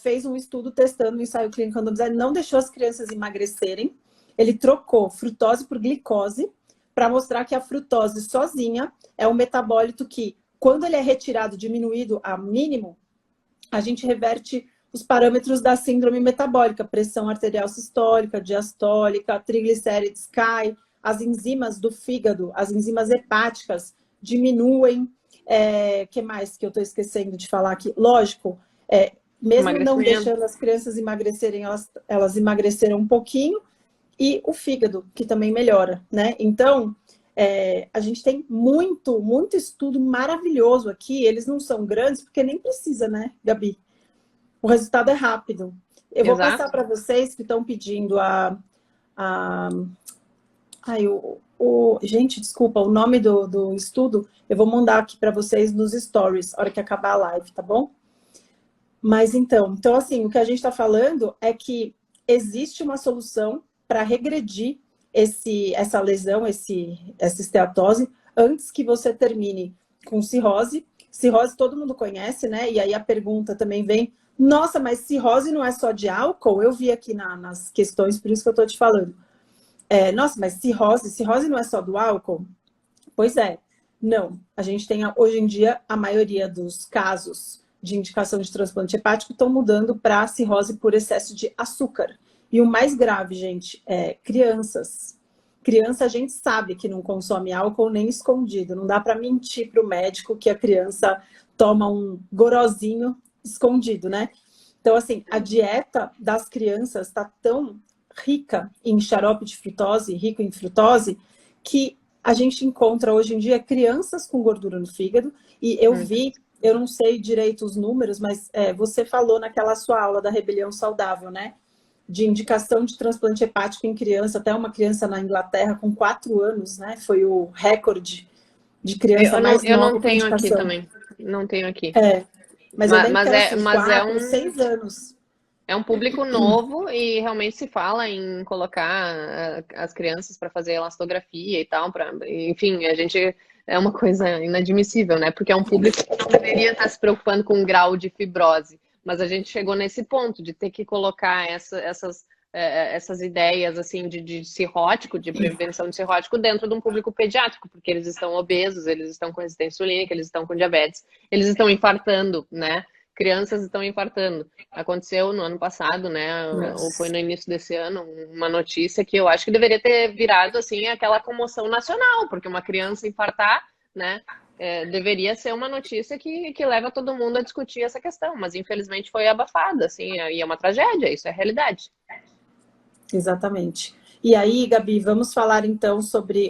fez um estudo testando o ensaio clínico randomizado, não deixou as crianças emagrecerem, ele trocou frutose por glicose para mostrar que a frutose sozinha é um metabólito que, quando ele é retirado, diminuído a mínimo, a gente reverte os parâmetros da síndrome metabólica, pressão arterial sistólica, diastólica, triglicérides cai, as enzimas do fígado, as enzimas hepáticas diminuem. Que mais que eu estou esquecendo de falar aqui? Lógico, mesmo não deixando as crianças emagrecerem, elas emagreceram um pouquinho, e o fígado, que também melhora, né? Então, a gente tem muito estudo maravilhoso aqui. Eles não são grandes, porque nem precisa, né, Gabi? O resultado é rápido. Eu vou passar para vocês que estão pedindo gente, desculpa, o nome do estudo, eu vou mandar aqui para vocês nos stories, na hora que acabar a live, tá bom? Mas então assim, o que a gente está falando é que existe uma solução para regredir essa lesão, essa esteatose, antes que você termine com cirrose. Cirrose todo mundo conhece, né? E aí a pergunta também vem, nossa, mas cirrose não é só de álcool? Eu vi aqui nas questões, por isso que eu estou te falando. Nossa, mas cirrose não é só do álcool? Pois é, não. A gente tem, hoje em dia, a maioria dos casos de indicação de transplante hepático estão mudando para cirrose por excesso de açúcar. E o mais grave, gente, é crianças. Criança, a gente sabe que não consome álcool nem escondido. Não dá para mentir para o médico que a criança toma um gorozinho escondido, né? Então, assim, a dieta das crianças está tão rica em xarope de frutose, rico em frutose, que a gente encontra hoje em dia crianças com gordura no fígado. E eu vi, eu não sei direito os números, mas você falou naquela sua aula da rebelião saudável, né? De indicação de transplante hepático em criança, até uma criança na Inglaterra com 4 anos, né? Foi o recorde de criança mais nova. Eu não tenho aqui também. Não tenho aqui. Mas eu lembro que era assim, 4, 6 anos. É um público novo e realmente se fala em colocar as crianças para fazer elastografia e tal, enfim, a gente é uma coisa inadmissível, né? Porque é um público que não deveria estar se preocupando com o grau de fibrose, mas a gente chegou nesse ponto de ter que colocar essas ideias assim de cirrótico, de prevenção de cirrótico dentro de um público pediátrico, porque eles estão obesos, eles estão com resistência insulínica, eles estão com diabetes, eles estão infartando, né? Crianças estão infartando. Aconteceu no ano passado, né? Ou foi no início desse ano, uma notícia que eu acho que deveria ter virado assim aquela comoção nacional, porque uma criança infartar, né? Deveria ser uma notícia que leva todo mundo a discutir essa questão, mas infelizmente foi abafada, assim, e é uma tragédia, isso é realidade. Exatamente. E aí, Gabi, vamos falar então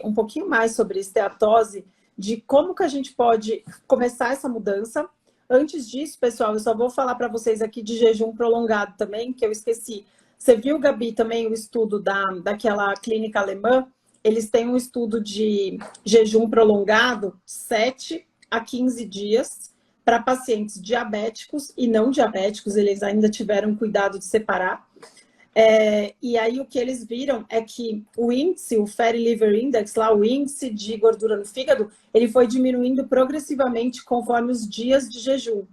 um pouquinho mais sobre esteatose, de como que a gente pode começar essa mudança. Antes disso, pessoal, eu só vou falar para vocês aqui de jejum prolongado também, que eu esqueci. Você viu, Gabi, também o estudo daquela clínica alemã? Eles têm um estudo de jejum prolongado, 7 a 15 dias, para pacientes diabéticos e não diabéticos. Eles ainda tiveram cuidado de separar. E aí o que eles viram é que o índice, o Fatty Liver Index, lá, o índice de gordura no fígado, ele foi diminuindo progressivamente conforme os dias de jejum.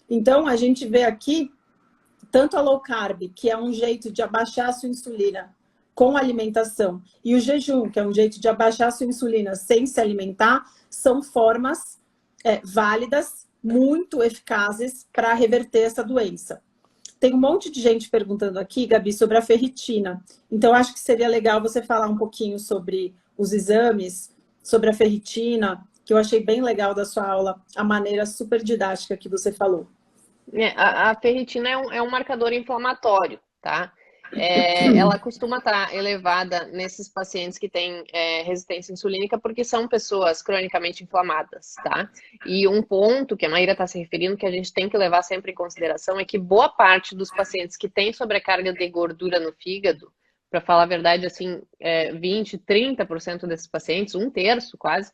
Então, a gente vê aqui, tanto a low carb, que é um jeito de abaixar a sua insulina com alimentação, e o jejum, que é um jeito de abaixar a sua insulina sem se alimentar, são formas válidas, muito eficazes para reverter essa doença. Tem um monte de gente perguntando aqui, Gabi, sobre a ferritina. Então, acho que seria legal você falar um pouquinho sobre os exames, sobre a ferritina, que eu achei bem legal da sua aula, a maneira super didática que você falou. A ferritina é um marcador inflamatório, tá? Ela costuma estar elevada nesses pacientes que têm resistência insulínica porque são pessoas cronicamente inflamadas, tá? E um ponto que a Maíra está se referindo que a gente tem que levar sempre em consideração é que boa parte dos pacientes que têm sobrecarga de gordura no fígado, para falar a verdade, assim, 20, 30% desses pacientes, um terço quase,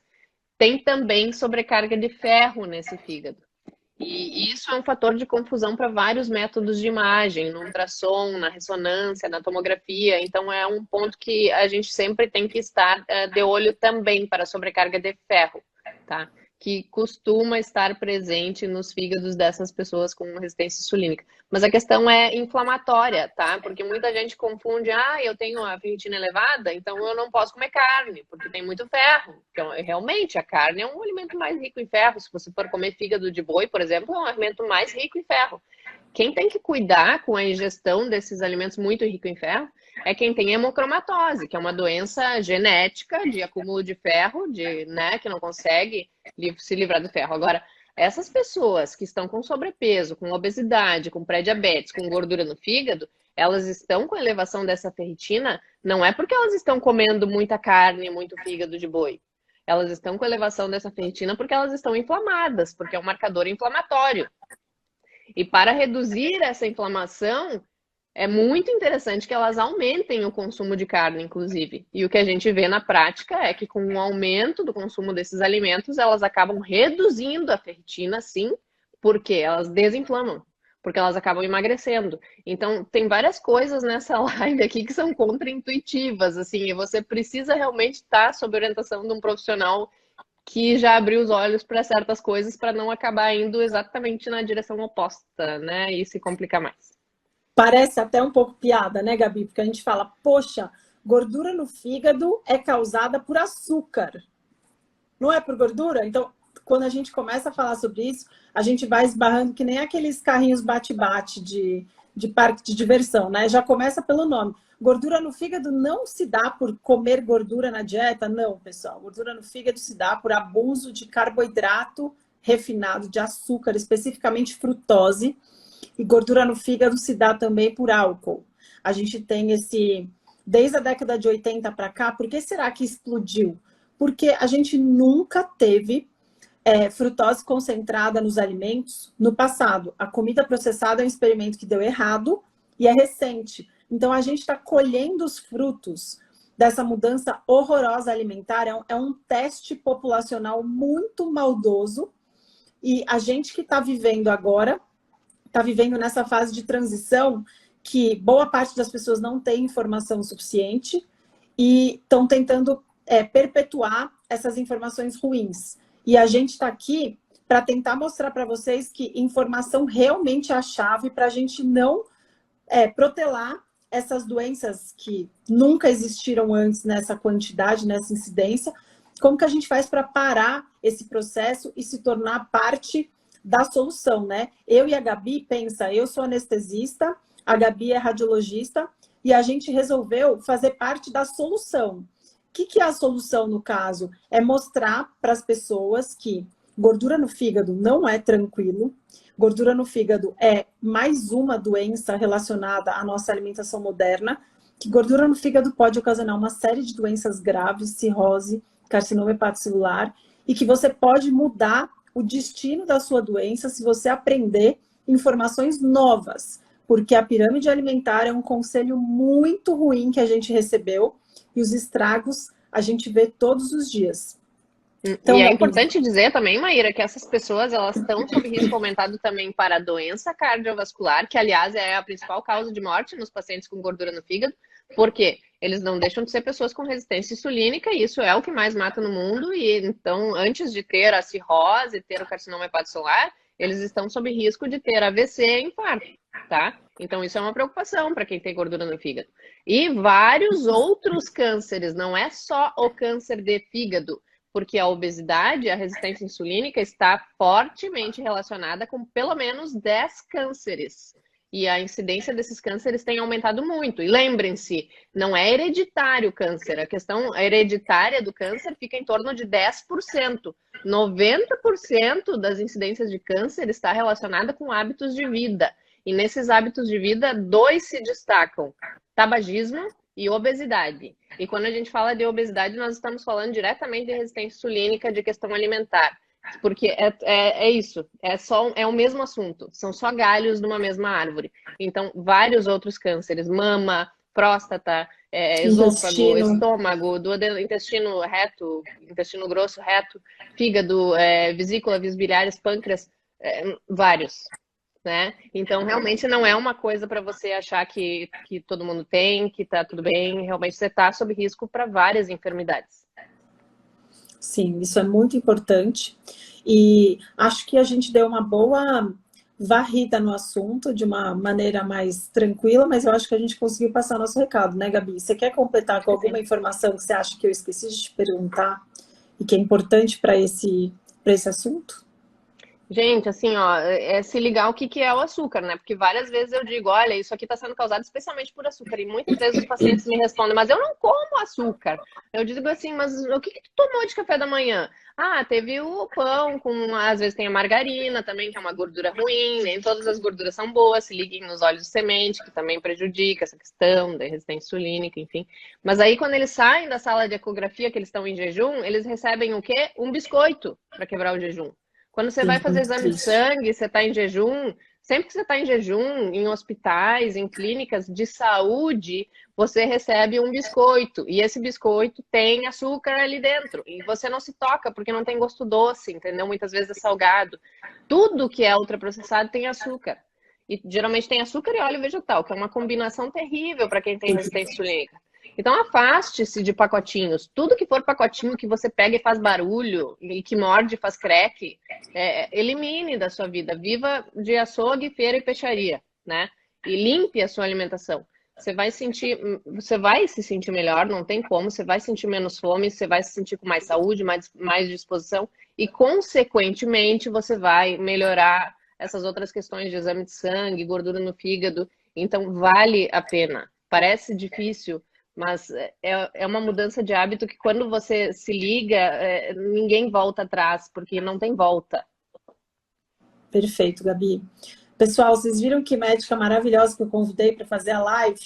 tem também sobrecarga de ferro nesse fígado. E isso é um fator de confusão para vários métodos de imagem, no ultrassom, na ressonância, na tomografia. Então, é um ponto que a gente sempre tem que estar de olho também para a sobrecarga de ferro, tá? Que costuma estar presente nos fígados dessas pessoas com resistência insulínica. Mas a questão é inflamatória, tá? Porque muita gente confunde, eu tenho a ferritina elevada, então eu não posso comer carne, porque tem muito ferro. Então, realmente, a carne é um alimento mais rico em ferro. Se você for comer fígado de boi, por exemplo, é um alimento mais rico em ferro. Quem tem que cuidar com a ingestão desses alimentos muito ricos em ferro é quem tem hemocromatose, que é uma doença genética de acúmulo de ferro, né, que não consegue se livrar do ferro. Agora, essas pessoas que estão com sobrepeso, com obesidade, com pré-diabetes, com gordura no fígado, elas estão com elevação dessa ferritina, não é porque elas estão comendo muita carne, muito fígado de boi. Elas estão com elevação dessa ferritina porque elas estão inflamadas, porque é um marcador inflamatório. E para reduzir essa inflamação, é muito interessante que elas aumentem o consumo de carne, inclusive. E o que a gente vê na prática é que com o aumento do consumo desses alimentos, elas acabam reduzindo a ferritina, sim, porque elas desinflamam, porque elas acabam emagrecendo. Então, tem várias coisas nessa live aqui que são contraintuitivas, assim, e você precisa realmente estar sob orientação de um profissional que já abriu os olhos para certas coisas para não acabar indo exatamente na direção oposta, né? E se complicar mais. Parece até um pouco piada, né, Gabi? Porque a gente fala, poxa, gordura no fígado é causada por açúcar, não é por gordura? Então, quando a gente começa a falar sobre isso, a gente vai esbarrando que nem aqueles carrinhos bate-bate de parque de diversão, né? Já começa pelo nome. Gordura no fígado não se dá por comer gordura na dieta, não, pessoal. Gordura no fígado se dá por abuso de carboidrato refinado, de açúcar, especificamente frutose. E gordura no fígado se dá também por álcool. A gente tem desde a década de 80 para cá, por que será que explodiu? Porque a gente nunca teve frutose concentrada nos alimentos no passado. A comida processada é um experimento que deu errado e é recente. Então, a gente está colhendo os frutos dessa mudança horrorosa alimentar. É um teste populacional muito maldoso. E a gente que está vivendo agora, está vivendo nessa fase de transição que boa parte das pessoas não tem informação suficiente e estão tentando perpetuar essas informações ruins. E a gente está aqui para tentar mostrar para vocês que informação realmente é a chave para a gente não protelar essas doenças que nunca existiram antes nessa quantidade, nessa incidência. Como que a gente faz para parar esse processo e se tornar parte da solução, né? Eu e a Gabi, eu sou anestesista, a Gabi é radiologista, e a gente resolveu fazer parte da solução. O que é a solução no caso? É mostrar para as pessoas que gordura no fígado não é tranquilo, gordura no fígado é mais uma doença relacionada à nossa alimentação moderna, que gordura no fígado pode ocasionar uma série de doenças graves, cirrose, carcinoma hepatocelular, e que você pode mudar o destino da sua doença se você aprender informações novas, porque a pirâmide alimentar é um conselho muito ruim que a gente recebeu e os estragos a gente vê todos os dias. Então, e é importante dizer também, Maíra, que essas pessoas elas estão sob risco aumentado também para a doença cardiovascular, que aliás é a principal causa de morte nos pacientes com gordura no fígado, porque eles não deixam de ser pessoas com resistência insulínica, e isso é o que mais mata no mundo, e então, antes de ter a cirrose, ter o carcinoma hepatocelular, eles estão sob risco de ter AVC e infarto, tá? Então, isso é uma preocupação para quem tem gordura no fígado. E vários outros cânceres, não é só o câncer de fígado, porque a obesidade, a resistência insulínica está fortemente relacionada com pelo menos 10 cânceres. E a incidência desses cânceres tem aumentado muito. E lembrem-se, não é hereditário o câncer. A questão hereditária do câncer fica em torno de 10%. 90% das incidências de câncer está relacionada com hábitos de vida. E nesses hábitos de vida, 2 se destacam: tabagismo e obesidade. E quando a gente fala de obesidade, nós estamos falando diretamente de resistência insulínica, de questão alimentar. Porque é isso, é o mesmo assunto, são só galhos de uma mesma árvore. Então, vários outros cânceres, mama, próstata, esôfago, estômago, intestino reto, intestino grosso reto, fígado, vesícula, vias biliares, pâncreas, vários, né? Então, realmente não é uma coisa para você achar que todo mundo tem, que tá tudo bem. Realmente você está sob risco para várias enfermidades. Sim, isso é muito importante. E acho que a gente deu uma boa varrida no assunto de uma maneira mais tranquila, mas eu acho que a gente conseguiu passar nosso recado, né, Gabi? Você quer completar com alguma informação que você acha que eu esqueci de te perguntar e que é importante para esse assunto? Gente, assim, ó, é se ligar o que é o açúcar, né? Porque várias vezes eu digo, olha, isso aqui está sendo causado especialmente por açúcar. E muitas vezes os pacientes me respondem, mas eu não como açúcar. Eu digo assim, mas o que tu tomou de café da manhã? Ah, teve o pão com, às vezes tem a margarina também, que é uma gordura ruim, nem todas as gorduras são boas, se liguem nos óleos de semente, que também prejudica essa questão da resistência insulínica, enfim. Mas aí quando eles saem da sala de ecografia, que eles estão em jejum, eles recebem o quê? Um biscoito para quebrar o jejum. Quando você vai Sim, fazer muito exame de triste. sangue, você está em jejum. Sempre que você está em jejum, em hospitais, em clínicas de saúde, você recebe um biscoito. E esse biscoito tem açúcar ali dentro. E você não se toca, porque não tem gosto doce, entendeu? Muitas vezes é salgado. Tudo que é ultraprocessado tem açúcar. E geralmente tem açúcar e óleo vegetal, que é uma combinação terrível para quem tem resistência insulínica. Então afaste-se de pacotinhos. Tudo que for pacotinho que você pega e faz barulho, e que morde e faz creque, elimine da sua vida. Viva de açougue, feira e peixaria, né? E limpe a sua alimentação. Você vai se sentir melhor, não tem como, você vai sentir menos fome, você vai se sentir com mais saúde, mais disposição, e consequentemente você vai melhorar essas outras questões de exame de sangue, gordura no fígado. Então vale a pena. Parece difícil, mas é uma mudança de hábito que quando você se liga, ninguém volta atrás, porque não tem volta. Perfeito, Gabi. Pessoal, vocês viram que médica maravilhosa que eu convidei para fazer a live?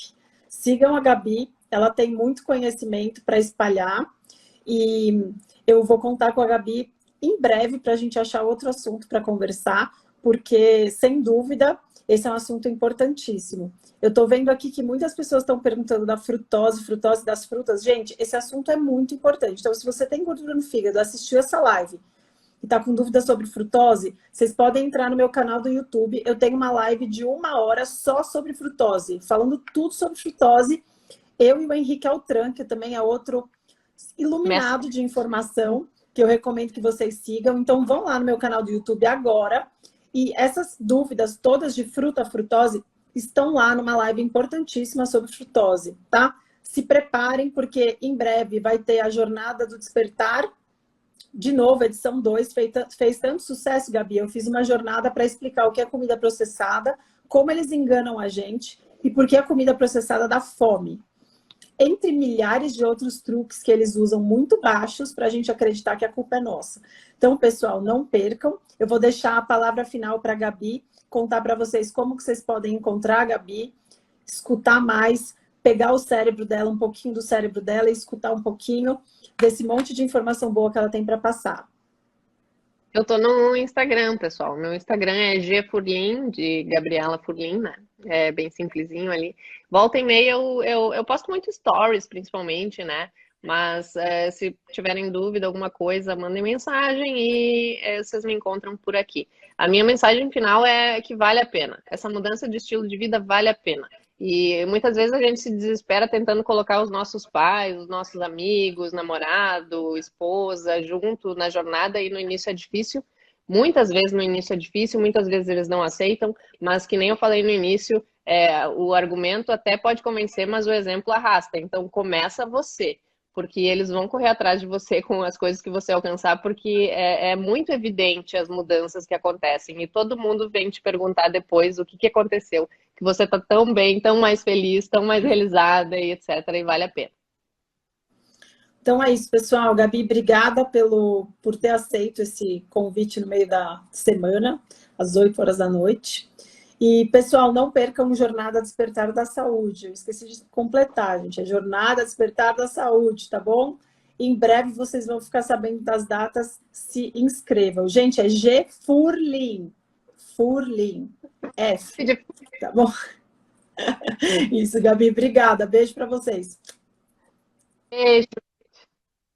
Sigam a Gabi, ela tem muito conhecimento para espalhar e eu vou contar com a Gabi em breve para a gente achar outro assunto para conversar, porque, sem dúvida, esse é um assunto importantíssimo. Eu estou vendo aqui que muitas pessoas estão perguntando da frutose das frutas. Gente, esse assunto é muito importante. Então, se você tem gordura no fígado, assistiu essa live e está com dúvida sobre frutose, vocês podem entrar no meu canal do YouTube. Eu tenho uma live de 1 hora só sobre frutose, falando tudo sobre frutose. Eu e o Henrique Altran, que também é outro iluminado de informação, que eu recomendo que vocês sigam. Então, vão lá no meu canal do YouTube agora. E essas dúvidas todas de frutose estão lá numa live importantíssima sobre frutose, tá? Se preparem, porque em breve vai ter a Jornada do Despertar. De novo, edição 2, fez tanto sucesso, Gabi. Eu fiz uma jornada para explicar o que é comida processada, como eles enganam a gente e por que a comida processada dá fome. Entre milhares de outros truques que eles usam muito baixos para a gente acreditar que a culpa é nossa. Então, pessoal, não percam. Eu vou deixar a palavra final para a Gabi, contar para vocês como que vocês podem encontrar a Gabi, escutar mais, pegar o cérebro dela, um pouquinho do cérebro dela e escutar um pouquinho desse monte de informação boa que ela tem para passar. Eu tô no Instagram, pessoal. Meu Instagram é gfurlin, de Gabriela Furlin, né? É bem simplesinho ali. Volta e meia eu posto muito stories, principalmente, né? Mas se tiverem dúvida, alguma coisa, mandem mensagem e vocês me encontram por aqui. A minha mensagem final é que vale a pena. Essa mudança de estilo de vida vale a pena. E muitas vezes a gente se desespera tentando colocar os nossos pais, os nossos amigos, namorado, esposa, junto na jornada e no início é difícil. Muitas vezes no início é difícil, muitas vezes eles não aceitam, mas que nem eu falei no início, o argumento até pode convencer, mas o exemplo arrasta. Então começa você, porque eles vão correr atrás de você com as coisas que você alcançar, porque é muito evidente as mudanças que acontecem e todo mundo vem te perguntar depois o que aconteceu, que você está tão bem, tão mais feliz, tão mais realizada e etc. E vale a pena. Então é isso, pessoal. Gabi, obrigada por ter aceito esse convite no meio da semana, às 8 horas da noite. E, pessoal, não percam Jornada Despertar da Saúde. Eu esqueci de completar, gente. É Jornada Despertar da Saúde, tá bom? Em breve vocês vão ficar sabendo das datas. Se inscrevam. Gente, é G Furlin. Furlin. F. Tá bom? Isso, Gabi. Obrigada. Beijo para vocês. Beijo.